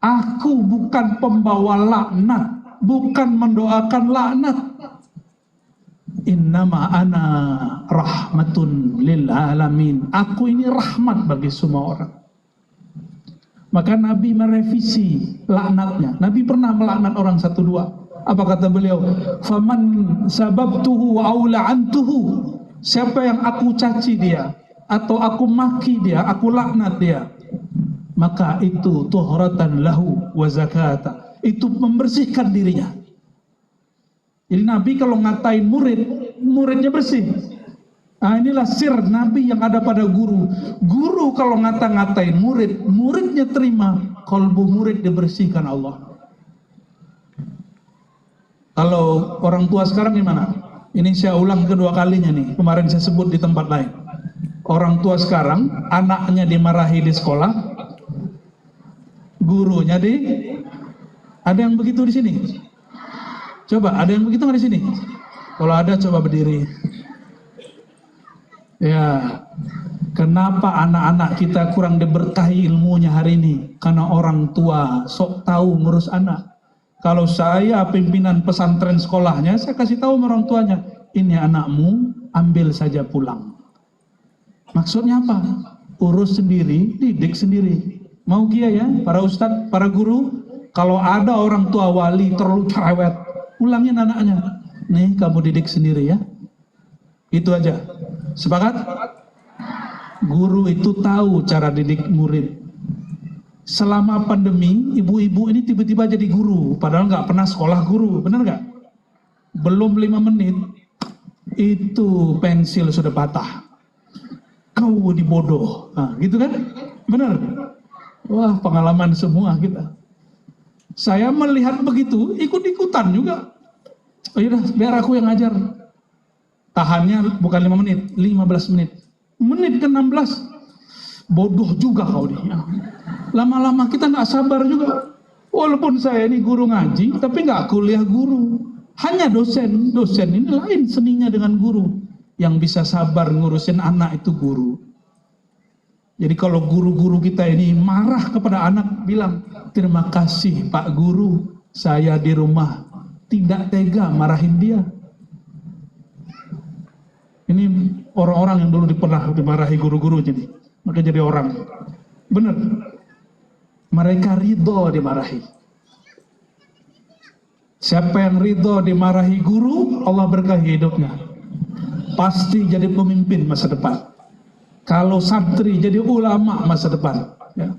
Aku bukan pembawa laknat, bukan mendoakan laknat. Innama ana rahmatun lil alamin. Aku ini rahmat bagi semua orang. Maka Nabi merevisi laknatnya. Nabi pernah melaknat orang 1-2. Apa kata beliau? Faman sababtuhu wa aula'antuhu. Siapa yang aku caci dia, atau aku maki dia, aku laknat dia, maka itu tuhratan lahu wa zakata. Itu membersihkan dirinya. Jadi Nabi kalau ngatain murid, muridnya bersih. Nah, inilah sir Nabi yang ada pada guru. Guru kalau ngata-ngatain murid, muridnya terima. Kalbu murid dibersihkan Allah. Kalau orang tua sekarang gimana? Ini saya ulang kedua kalinya nih. Kemarin saya sebut di tempat lain. Orang tua sekarang, anaknya dimarahi di sekolah, gurunya ada yang begitu di sini? Coba, ada yang begitu nggak di sini? Kalau ada, coba berdiri. Ya, kenapa anak-anak kita kurang diberkahi ilmunya hari ini? Karena orang tua sok tahu ngurus anak. Kalau saya pimpinan pesantren sekolahnya, saya kasih tahu sama orang tuanya, ini anakmu, ambil saja pulang. Maksudnya apa? Urus sendiri, didik sendiri. Mau kia ya, para ustadz, para guru, kalau ada orang tua wali terlalu cerewet, ulangin anaknya. Nih, kamu didik sendiri ya. Itu aja. Sepakat? Guru itu tahu cara didik murid. Selama pandemi, ibu-ibu ini tiba-tiba jadi guru, padahal nggak pernah sekolah guru, benar nggak? Belum 5 menit, itu pensil sudah patah. Kau dibodoh, nah, gitu kan? Benar? Wah, pengalaman semua kita. Saya melihat begitu, ikut-ikutan juga. Oh yaudah, biar aku yang ngajar. Tahannya bukan 5 menit, 15 menit. Menit ke 16, bodoh juga kau nih. Lama-lama kita nggak sabar juga. Walaupun saya ini guru ngaji, tapi nggak kuliah guru. Hanya dosen. Dosen ini lain seninya dengan guru. Yang bisa sabar ngurusin anak itu guru. Jadi kalau guru-guru kita ini marah kepada anak, bilang, terima kasih Pak Guru, saya di rumah tidak tega marahin dia. Ini orang-orang yang dulu pernah dimarahi guru-guru jadi. maka jadi orang. Benar. Mereka ridho dimarahi. Siapa yang ridho dimarahi guru, Allah berkahi hidupnya. Pasti jadi pemimpin masa depan. Kalau santri jadi ulama masa depan. Ya.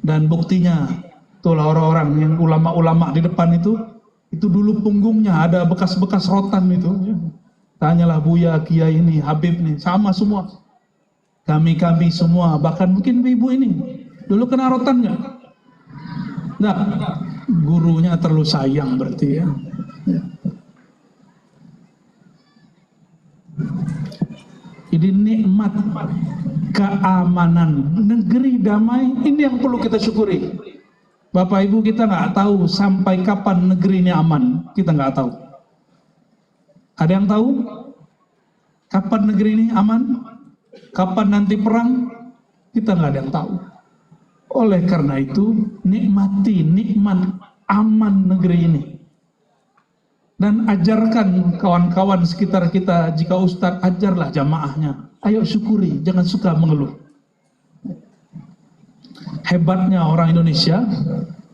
Dan buktinya, itulah orang-orang yang ulama-ulama di depan itu dulu punggungnya ada bekas-bekas rotan itu. Ya. Tanyalah Buya, Kiai ini, Habib ini, sama semua. Kami semua, bahkan mungkin ibu ini, dulu kena rotan nggak? Nggak. Gurunya terlalu sayang berarti ya. Jadi nikmat keamanan negeri damai ini yang perlu kita syukuri. Bapak Ibu, kita nggak tahu sampai kapan negeri ini aman, kita nggak tahu. Ada yang tahu kapan negeri ini aman? Kapan nanti perang? Kita nggak ada yang tahu. Oleh karena itu, nikmati nikmat aman negeri ini. Dan ajarkan kawan-kawan sekitar kita, jika Ustadz ajarlah jamaahnya. Ayo syukuri, jangan suka mengeluh. Hebatnya orang Indonesia,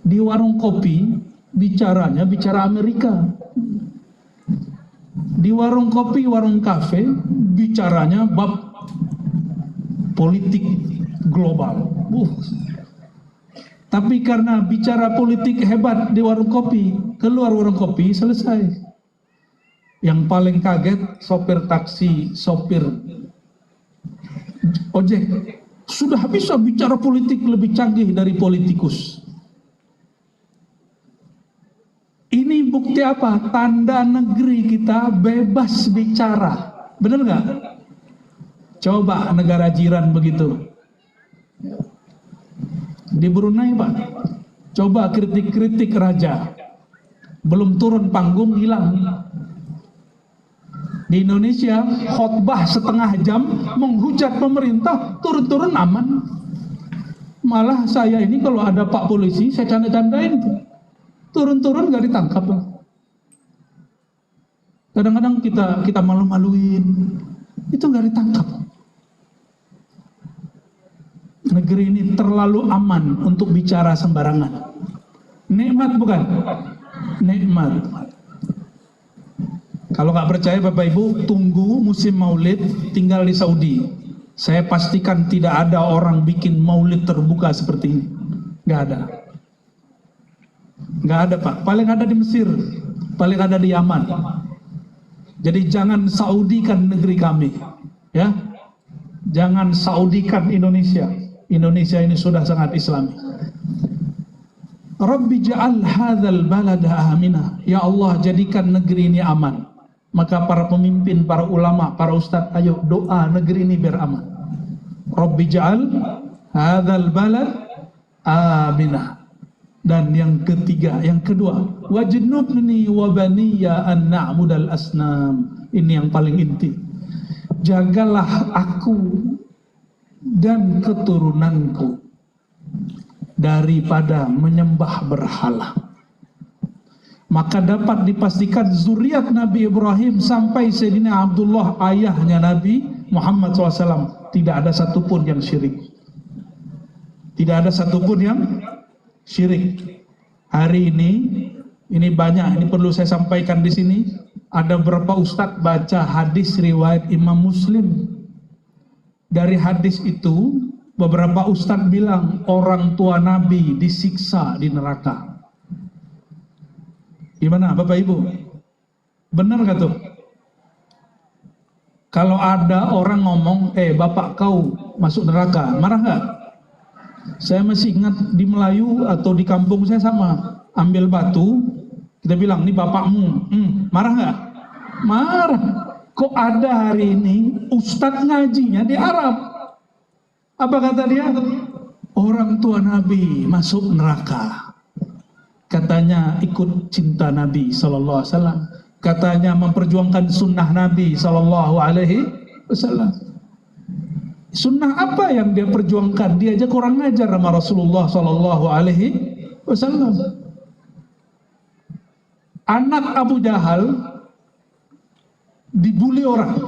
di warung kopi, bicaranya bicara Amerika. Di warung kopi, warung kafe, bicaranya bab politik global. Tapi karena bicara politik hebat di warung kopi, keluar warung kopi, selesai. Yang paling kaget sopir taksi, sopir ojek, sudah bisa bicara politik lebih canggih dari politikus. Ini bukti apa? Tanda negeri kita bebas bicara. Benar nggak? Coba negara jiran begitu. Di Brunei Pak, coba kritik-kritik raja, belum turun panggung hilang. Di Indonesia khotbah setengah jam menghujat pemerintah, turun-turun aman. Malah saya ini kalau ada Pak polisi saya canda-candain, turun-turun nggak ditangkap. Kadang-kadang kita malu-maluin, itu nggak ditangkap. Negeri ini terlalu aman untuk bicara sembarangan. Nikmat bukan? Nikmat. Kalau nggak percaya Bapak Ibu, tunggu musim maulid, tinggal di Saudi. Saya pastikan tidak ada orang bikin maulid terbuka seperti ini. Nggak ada. Nggak ada Pak. Paling ada di Mesir, paling ada di Yaman. Jadi jangan Saudikan negeri kami, ya. Jangan Saudikan Indonesia. Indonesia ini sudah sangat Islami. Rabbi ja'al hadzal balada aminah. Ya Allah, jadikan negeri ini aman. Maka para pemimpin, para ulama, para ustadz, ayo doa negeri ini biar aman. Rabbi ja'al hadzal balad aminah. Dan yang ketiga, yang kedua, wajnubni wa baniya an na'budal asnam. Ini yang paling inti. Jagalah aku dan keturunanku daripada menyembah berhala. Maka dapat dipastikan zuriat Nabi Ibrahim sampai Sayyidina Abdullah, ayahnya Nabi Muhammad SAW, tidak ada satupun yang syirik. Tidak ada satupun yang syirik. Hari ini banyak, ini perlu saya sampaikan di sini. Ada beberapa ustadz baca hadis riwayat Imam Muslim. Dari hadis itu, beberapa ustadz bilang orang tua Nabi disiksa di neraka. Gimana Bapak Ibu? Benar gak tuh? Kalau ada orang ngomong, bapak kau masuk neraka, marah gak? Saya masih ingat di Melayu atau di kampung saya sama, ambil batu, kita bilang, ini bapakmu, marah gak? Marah. Kok ada hari ini ustadz ngajinya di Arab? Apa kata dia? Orang tua Nabi masuk neraka. Katanya ikut cinta Nabi SAW. Katanya memperjuangkan sunnah Nabi SAW. Sunnah apa yang dia perjuangkan? Dia aja kurang ajar sama Rasulullah SAW. Anak Abu Jahal dibully orang,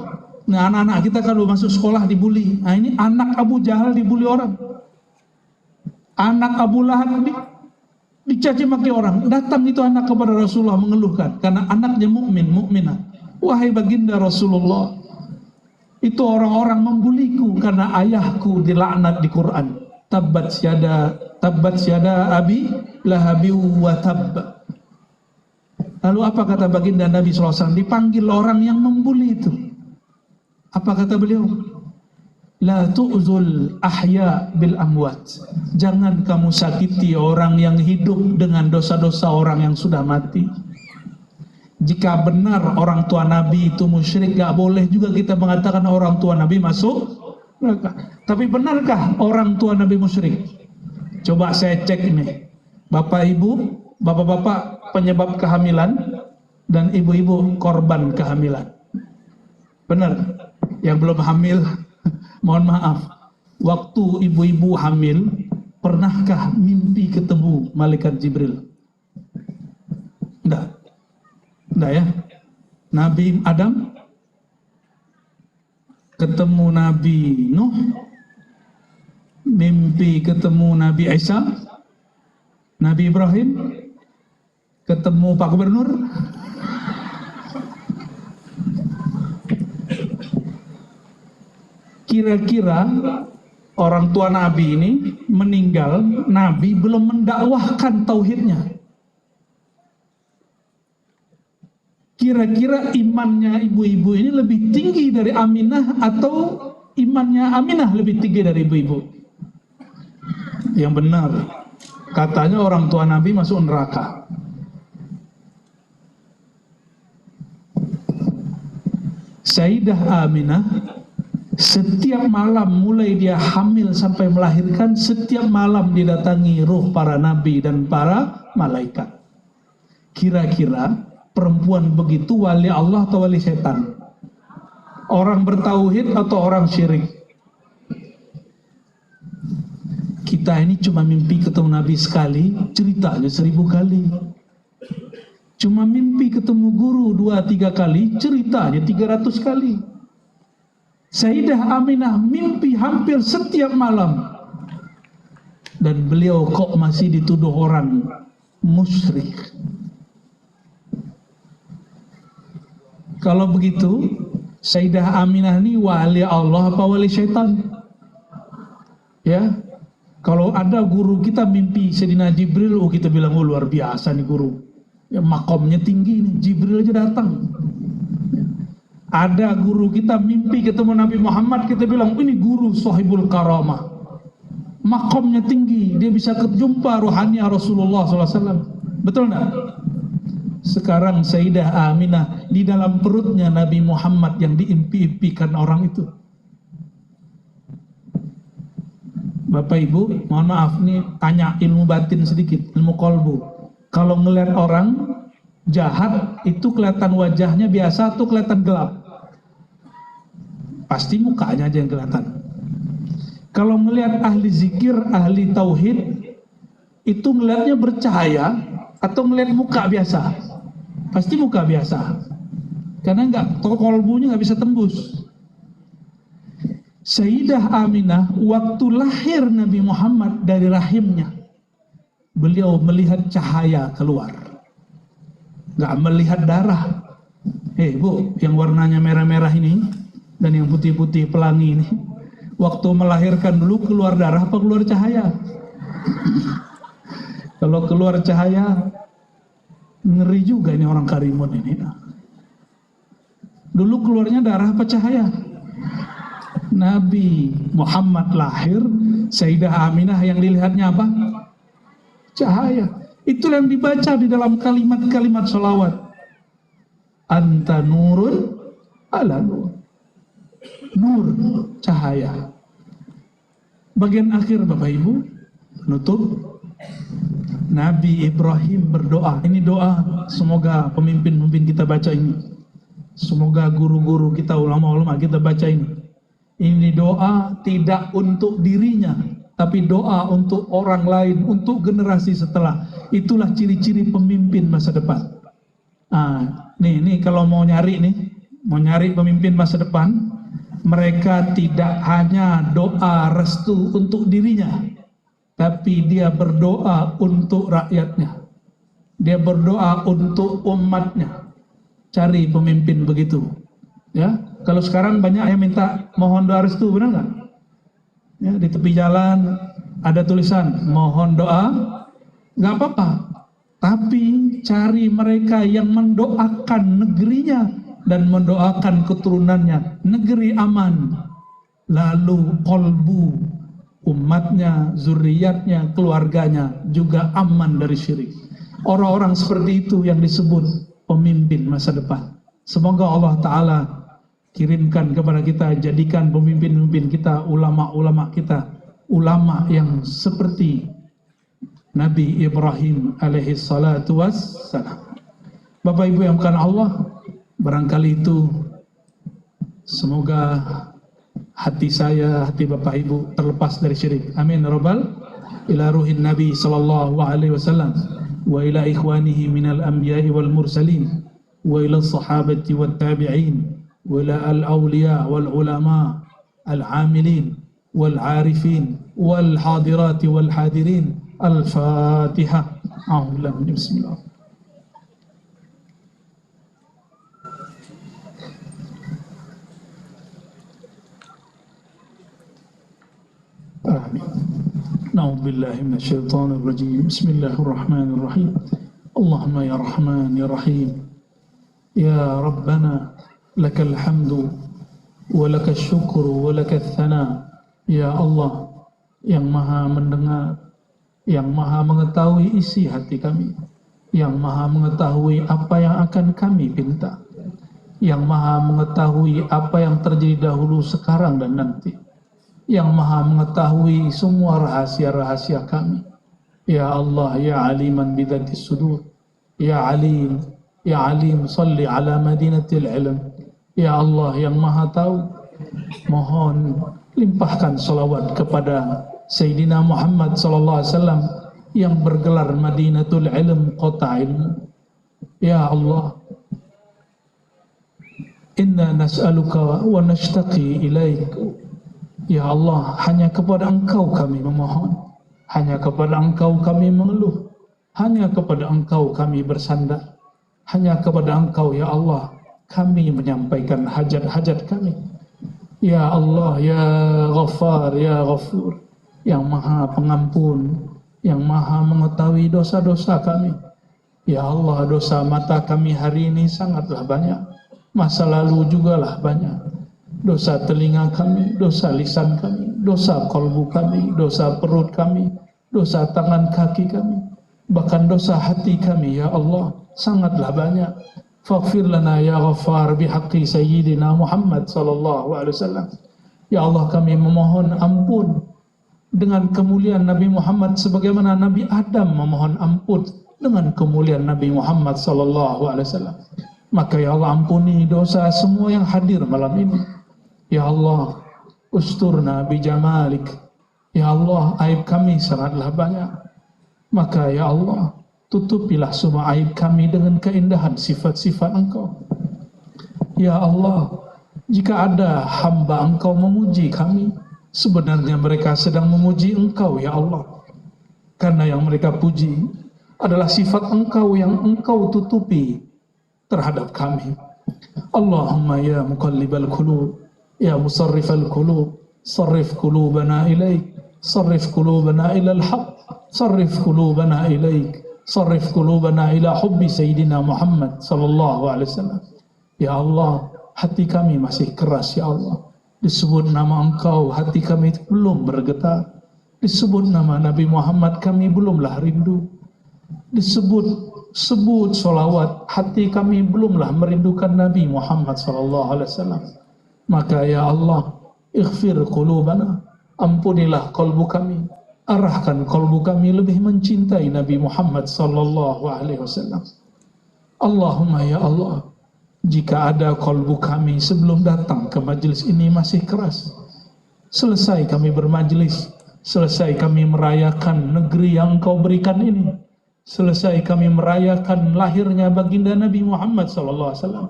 Nah, anak-anak kita kalau masuk sekolah dibully. Nah, ini anak Abu Jahal dibully orang. Anak Abu Lahab dicaci maki orang. Datang itu anak kepada Rasulullah mengeluhkan karena anaknya mukminah. Wahai baginda Rasulullah, itu orang-orang membuliku karena ayahku dilaknat di Quran. Tabbat syada abi lahabi wa tabb. Lalu apa kata baginda Nabi SAW? Dipanggil orang yang membuli itu. Apa kata beliau? La tu'zul ahya bil amwat. Jangan kamu sakiti orang yang hidup dengan dosa-dosa orang yang sudah mati. Jika benar orang tua Nabi itu musyrik, gak boleh juga kita mengatakan orang tua Nabi masuk neraka. Tapi benarkah orang tua Nabi musyrik? Coba saya cek ini. Bapak ibu, bapak-bapak penyebab kehamilan dan ibu-ibu korban kehamilan. Benar? Yang belum hamil, mohon maaf. Waktu ibu-ibu hamil, pernahkah mimpi ketemu malaikat Jibril? Enggak. Enggak ya? Nabi Adam ketemu Nabi Nuh, mimpi ketemu Nabi Isa, Nabi Ibrahim ketemu Pak Gubernur. Kira-kira orang tua Nabi ini meninggal, Nabi belum mendakwahkan tauhidnya. Kira-kira imannya ibu-ibu ini lebih tinggi dari Aminah atau imannya Aminah lebih tinggi dari ibu-ibu? Yang benar, katanya orang tua Nabi masuk neraka. Sayyidah Aminah setiap malam mulai dia hamil sampai melahirkan, setiap malam didatangi ruh para nabi dan para malaikat. Kira-kira perempuan begitu wali Allah atau wali setan? Orang bertauhid atau orang syirik? Kita ini cuma mimpi ketemu Nabi sekali, ceritanya 1000 kali. Cuma mimpi ketemu guru 2-3 kali, ceritanya 300 kali. Sayyidah Aminah mimpi hampir setiap malam. Dan beliau kok masih dituduh orang musyrik. Kalau begitu, Sayyidah Aminah ini wali Allah apa wali syaitan? Ya, kalau ada guru kita mimpi Sayyidina Jibril, oh kita bilang, oh luar biasa nih guru. Ya, makomnya tinggi nih, Jibril aja datang. Ada guru kita mimpi ketemu Nabi Muhammad, kita bilang ini guru sahibul karamah, makomnya tinggi, dia bisa berjumpa rohani Rasulullah SAW. Betul enggak? Sekarang Sayyidah Aminah di dalam perutnya Nabi Muhammad yang diimpi-impikan orang itu. Bapak Ibu, mohon maaf nih, tanya ilmu batin sedikit, ilmu kolbu. Kalau ngelihat orang jahat itu kelihatan wajahnya biasa atau kelihatan gelap? Pasti mukanya aja yang kelihatan. Kalau melihat ahli zikir, ahli tauhid, itu melihatnya bercahaya atau melihat muka biasa? Pasti muka biasa. Karena kolbunya nggak bisa tembus. Sayyidah Aminah waktu lahir Nabi Muhammad dari rahimnya, beliau melihat cahaya keluar, nggak melihat darah. Bu, yang warnanya merah-merah ini dan yang putih-putih pelangi ini, waktu melahirkan dulu keluar darah apa keluar cahaya? Kalau keluar cahaya, ngeri juga ini orang Karimun ini. Dulu keluarnya darah apa cahaya? Nabi Muhammad lahir, Sayyidah Aminah yang dilihatnya apa? Cahaya. Itulah yang dibaca di dalam kalimat-kalimat sholawat. Anta nurun ala nur. Nur, cahaya. Bagian akhir Bapak Ibu, penutup, Nabi Ibrahim berdoa. Ini doa, semoga pemimpin-pemimpin kita baca ini. Semoga guru-guru kita, ulama-ulama kita baca ini. Ini doa tidak untuk dirinya, tapi doa untuk orang lain, untuk generasi setelah. Itulah ciri-ciri pemimpin masa depan. Nih kalau mau nyari nih, mau nyari pemimpin masa depan, mereka tidak hanya doa restu untuk dirinya, tapi dia berdoa untuk rakyatnya. Dia berdoa untuk umatnya. Cari pemimpin begitu. Ya, kalau sekarang banyak yang minta mohon doa restu, benar nggak? Ya, di tepi jalan ada tulisan mohon doa, nggak apa-apa. Tapi cari mereka yang mendoakan negerinya dan mendoakan keturunannya, negeri aman, lalu kolbu umatnya, zuriatnya, keluarganya juga aman dari syirik. Orang-orang seperti itu yang disebut pemimpin masa depan. Semoga Allah Ta'ala kirimkan kepada kita, jadikan pemimpin-pemimpin kita, ulama-ulama kita, ulama yang seperti Nabi Ibrahim alaihi salatu wassalam. Bapak Ibu yang bukan Allah, barangkali itu semoga hati saya, hati Bapak Ibu terlepas dari syirik. Amin rabbal ila ruhin Nabi sallallahu alaihi wasallam wa ila ikhwanihi minal anbiya'i wal mursalin wa ila sahabati wat tabi'in wa ila al awliya wal ulama al amilin wal arifin wal hadirati wal hadirin. Al-Fatihah. Bismillah. Amin. Na'udzu billahi minasyaitonir rajim. Bismillahirrahmanirrahim. Allahumma ya Rahman ya Rahim. Ya Rabbana lakal hamdu wa lakal syukru wa lakal thana. Ya Allah yang Maha mendengar, yang Maha mengetahui isi hati kami, yang Maha mengetahui apa yang akan kami pinta, yang Maha mengetahui apa yang terjadi dahulu, sekarang dan nanti, yang Maha mengetahui semua rahasia-rahasia kami. Ya Allah, ya aliman bidatis sudur, ya alim, ya alim, salli ala madinatil ilm. Ya Allah yang Maha tahu, mohon limpahkan salawat kepada Sayyidina Muhammad sallallahu alaihi wasallam yang bergelar Madinatul Ilm, kota ilmu. Ya Allah, inna nas'aluka wa nashtaqi ilaik. Ya Allah, hanya kepada Engkau kami memohon, hanya kepada Engkau kami mengeluh, hanya kepada Engkau kami bersandar, hanya kepada Engkau ya Allah kami menyampaikan hajat-hajat kami. Ya Allah, ya Ghaffar, ya Ghafur, yang Maha Pengampun, yang Maha mengetahui dosa-dosa kami. Ya Allah, dosa mata kami hari ini sangatlah banyak, masa lalu jugalah banyak. Dosa telinga kami, dosa lisan kami, dosa kolbu kami, dosa perut kami, dosa tangan kaki kami, bahkan dosa hati kami ya Allah sangatlah banyak. Faghfir lana ya Ghaffar bihaqqi Sayyidina Muhammad sallallahu alaihi wasallam. Ya Allah, kami memohon ampun dengan kemuliaan Nabi Muhammad sebagaimana Nabi Adam memohon ampun dengan kemuliaan Nabi Muhammad sallallahu alaihi wasallam. Maka ya Allah, ampuni dosa semua yang hadir malam ini. Ya Allah, usturna bijamalik. Ya Allah, aib kami sangatlah banyak. Maka ya Allah, tutupilah semua aib kami dengan keindahan sifat-sifat Engkau. Ya Allah, jika ada hamba Engkau memuji kami, sebenarnya mereka sedang memuji Engkau ya Allah. Karena yang mereka puji adalah sifat Engkau yang Engkau tutupi terhadap kami. Allahumma ya muqallibal qulub, ya musarrifal qulub, sarrif qulubana ilaik, sarrif qulubana ilal haq, sarrif qulubana ilaik, sarrif qulubana ila hubbi Sayyidina Muhammad sallallahu alaihi wasallam. Ya Allah, hati kami masih keras ya Allah. Disebut nama Engkau, hati kami belum bergetar. Disebut nama Nabi Muhammad, kami belumlah rindu. Sebut solawat, hati kami belumlah merindukan Nabi Muhammad sallallahu alaihi wasallam. Maka ya Allah, ighfir qulubana, ampunilah kalbu kami, arahkan kalbu kami lebih mencintai Nabi Muhammad sallallahu alaihi wasallam. Allahumma ya Allah, jika ada kalbu kami sebelum datang ke majelis ini masih keras, selesai kami bermajelis, selesai kami merayakan negeri yang Engkau berikan ini, selesai kami merayakan lahirnya baginda Nabi Muhammad sallallahu alaihi wasallam,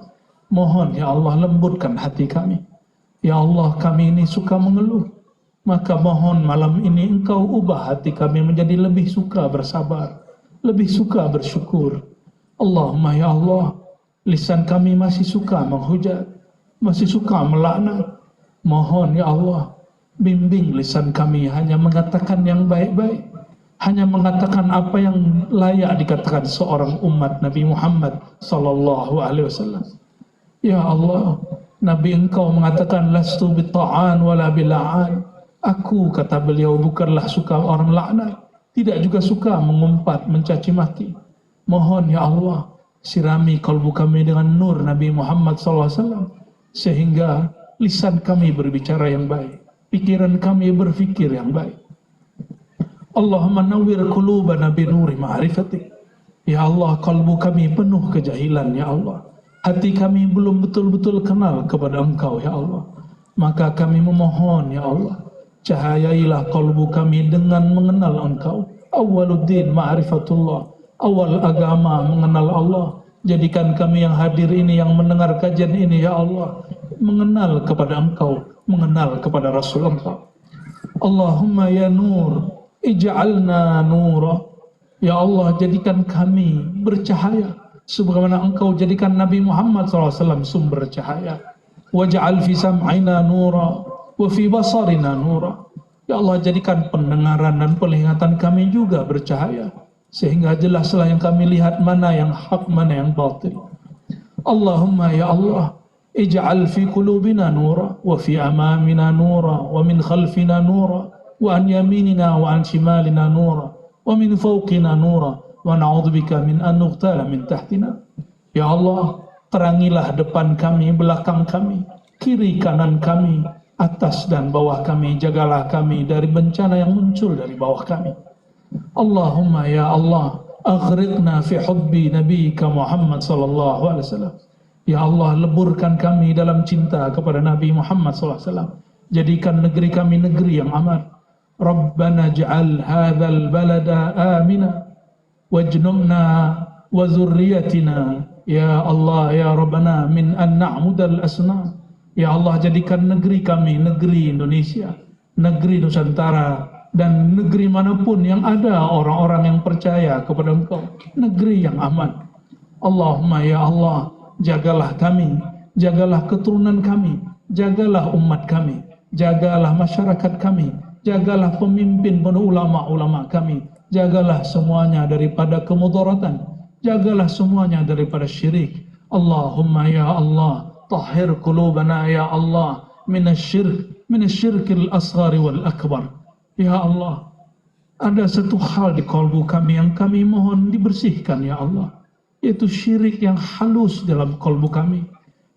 Mohon ya Allah lembutkan hati kami. Ya Allah, kami ini suka mengeluh. Maka mohon malam ini Engkau ubah hati kami menjadi lebih suka bersabar, lebih suka bersyukur. Allahumma ya Allah, lisan kami masih suka menghujat, masih suka melaknat. Mohon ya Allah, bimbing lisan kami hanya mengatakan yang baik-baik, hanya mengatakan apa yang layak dikatakan seorang umat Nabi Muhammad sallallahu alaihi wasallam. Ya Allah, Nabi Engkau mengatakan lastu bitta'an wala bila'an. Aku, kata beliau, bukanlah suka orang laknat, tidak juga suka mengumpat, mencaci maki. Mohon ya Allah, sirami kalbu kami dengan nur Nabi Muhammad SAW, sehingga lisan kami berbicara yang baik, pikiran kami berfikir yang baik. Allahumma nawwir qulubana binuri ma'rifatik. Ya Allah, kalbu kami penuh kejahilan ya Allah. Hati kami belum betul-betul kenal kepada Engkau ya Allah. Maka kami memohon ya Allah, cahayailah kalbu kami dengan mengenal Engkau. Awaluddin ma'rifatullah, awal agama mengenal Allah. Jadikan kami yang hadir ini, yang mendengar kajian ini ya Allah, mengenal kepada Engkau, mengenal kepada Rasul Engkau. Allahumma ya nur, ij'alna nura. Ya Allah, jadikan kami bercahaya sebagaimana Engkau jadikan Nabi Muhammad SAW sumber cahaya. Waj'al fi sam'ina nura wa fi basarina nura. Ya Allah, jadikan pendengaran dan penglihatan kami juga bercahaya, sehingga jelaslah yang kami lihat mana yang hak, mana yang batil. Allahumma ya Allah, ij'al fi qulubina nura wa fi amamina nura wa min khalfina nura wa an yaminina wa an shimalina nura wa min fawqina nura wa na'udzubika min an nughtala min tahtina. Ya Allah, terangilah depan kami, belakang kami, kiri kanan kami, atas dan bawah kami. Jagalah kami dari bencana yang muncul dari bawah kami. Allahumma ya Allah, aghriqna fi hubbi nabiyyika Muhammad sallallahu alaihi wasallam. Ya Allah, leburkan kami dalam cinta kepada Nabi Muhammad sallallahu alaihi wasallam. Jadikan negeri kami negeri yang aman. Rabbana ij'al hadzal balada amina wajnubna wa zurriyatina ya Allah ya Rabbana min an na'mudal asnam. Ya Allah, jadikan negeri kami negeri Indonesia, negeri Nusantara, dan negeri manapun yang ada orang-orang yang percaya kepada Engkau, negeri yang aman. Allahumma ya Allah, jagalah kami, jagalah keturunan kami, jagalah umat kami, jagalah masyarakat kami, jagalah pemimpin dan ulama-ulama kami, jagalah semuanya daripada kemudaratan, jagalah semuanya daripada syirik. Allahumma ya Allah, tahhir qulubana ya Allah minasyirkil asghari wal akbar. Ya Allah, ada satu hal di kalbu kami yang kami mohon dibersihkan ya Allah, yaitu syirik yang halus dalam kalbu kami,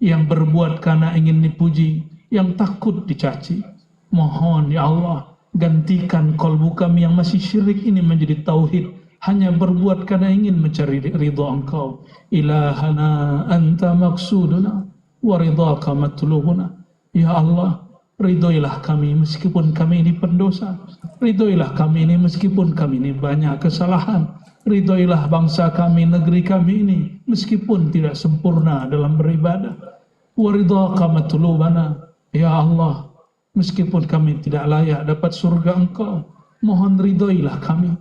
yang berbuat karena ingin dipuji, yang takut dicaci. Mohon ya Allah, gantikan kalbu kami yang masih syirik ini menjadi tauhid, hanya berbuat karena ingin mencari ridha Engkau. Ilahana anta maksuduna wa ridhaka matlubuna. Ya Allah, ridhoilah kami meskipun kami ini pendosa, ridhoilah kami ini meskipun kami ini banyak kesalahan, ridhoilah bangsa kami, negeri kami ini meskipun tidak sempurna dalam beribadah. Wa ridhaka matlubana. Ya Allah, meskipun kami tidak layak dapat surga Engkau, mohon ridhoilah kami,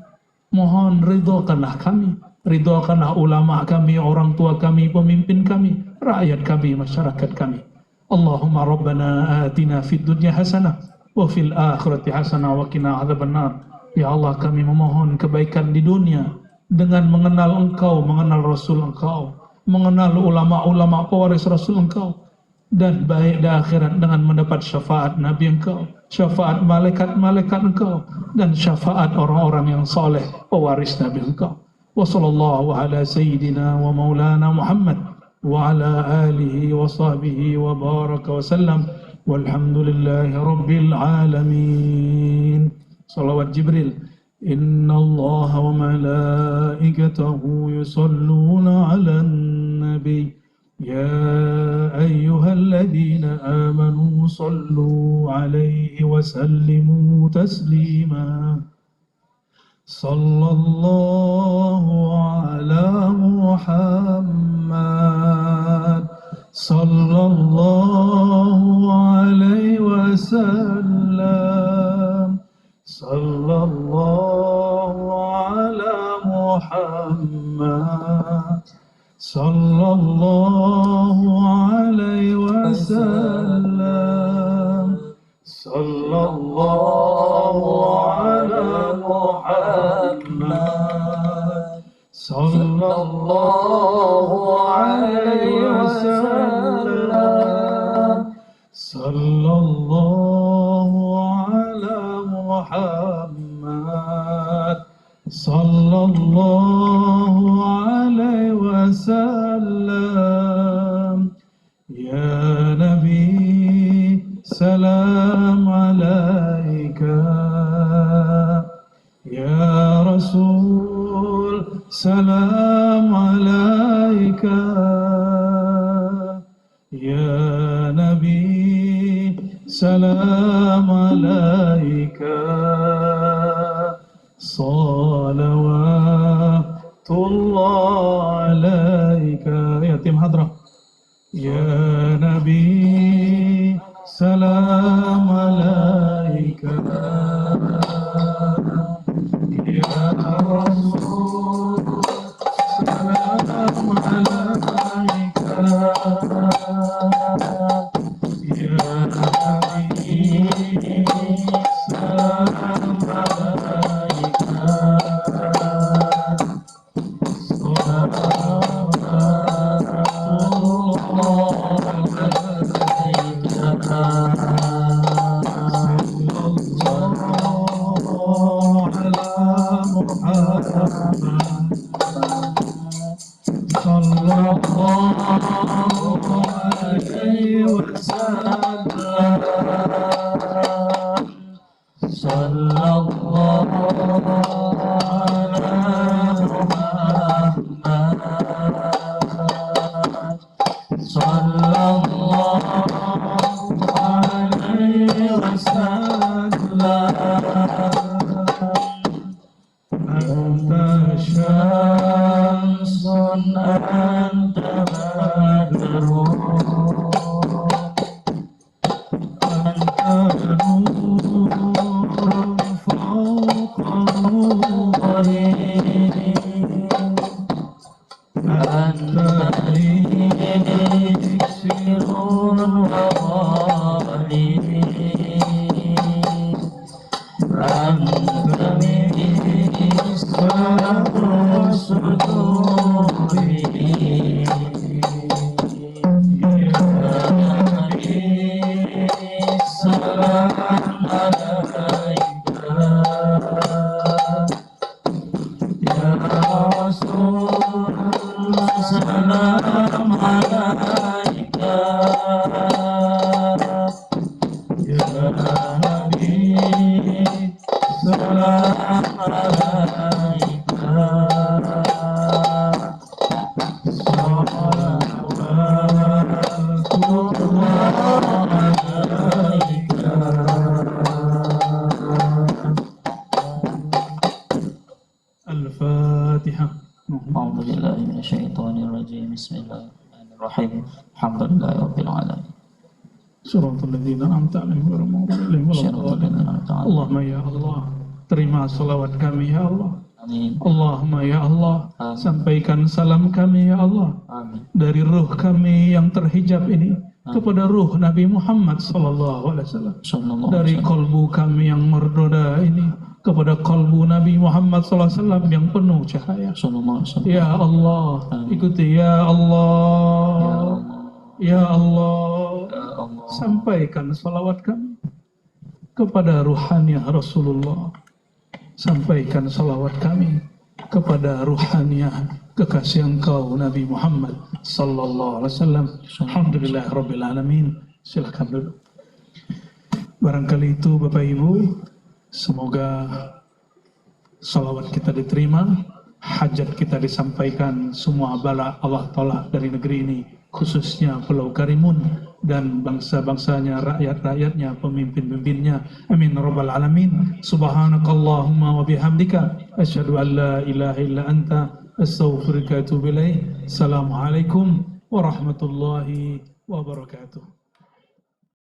mohon ridhokanlah kami, ridhokanlah ulama kami, orang tua kami, pemimpin kami, rakyat kami, masyarakat kami. Allahumma rabbana atina fid dunya hasanah wa fil akhirati hasanah wa qina adzabannar. Ya Allah, kami memohon kebaikan di dunia dengan mengenal Engkau, mengenal Rasul Engkau, mengenal ulama-ulama pewaris Rasul Engkau, dan baik di akhirat dengan mendapat syafaat Nabi Engkau, syafaat malaikat-malaikat Engkau, dan syafaat orang-orang yang saleh pewaris Nabi Engkau. Wa sallallahu ala sayyidina wa maulana Muhammad wa ala alihi wa sahbihi wa baraka wa sallam, walhamdulillahi rabbil alamin. Salawat Jibril. Inna Allah wa malaikatahu yusalluna ala nabi. يا أيها الذين آمنوا صلوا عليه وسلموا تسليما. صلى الله على محمد. sallallahu alaihi wasallam, sallallahu ala Muhammad, sallallahu alaihi wasallam, sallallahu ala Muhammad, sallallahu alaihi wasallam. Ya Nabi, salam alaika. Ya Rasul, salam alaika. Ya Nabi, salam alaika. Salawatullah alaika. Ya tim hadrah. Ya Nabi, salam alaika. Ya Rasul, salam alaika. Ya Nabi, salam alaika. Al-Fatihah. A'udzubillahi minasyaitonirrajim. Bismillahirrahmanirrahim. Alhamdulillahirabbil alamin. Shiratal ladzina an'amta 'alaihim ghairil maghdubi 'alaihim waladdallin. Allahumma ya Allah, terima salawat kami ya Allah. Amin. Allahumma ya Allah, Amin. sampaikan salam kami ya Allah. Amin. Dari ruh kami yang terhijab ini kepada ruh Nabi Muhammad sallallahu alaihi wasallam. Sallallahu Dari alaihi wasallam. kalbu kami yang merdoda ini kepada kalbu Nabi Muhammad sallallahu alaihi wasallam yang penuh cahaya. Sallallahu alaihi wasallam. Ya Allah, Amin. ikuti ya Allah. Ya Allah, Ya Allah. sampaikan salawat kami kepada ruhaniah Rasulullah. Sampaikan salawat kami kepada ruhaniah kekasih engkau Nabi Muhammad sallallahu alaihi wasallam. Alhamdulillahirabbil alamin. Silakan duduk. Barangkali itu Bapak Ibu, semoga salawat kita diterima, hajat kita disampaikan, semua bala Allah tolak dari negeri ini, khususnya Pulau Karimun dan bangsa-bangsanya, rakyat-rakyatnya, pemimpin-pemimpinnya. Amin rabbal alamin. Subhanakallahumma wa bihamdika asyhadu an la ilaha illa anta astaghfiruka wa atubu ilaik. Assalamualaikum warahmatullahi wabarakatuh.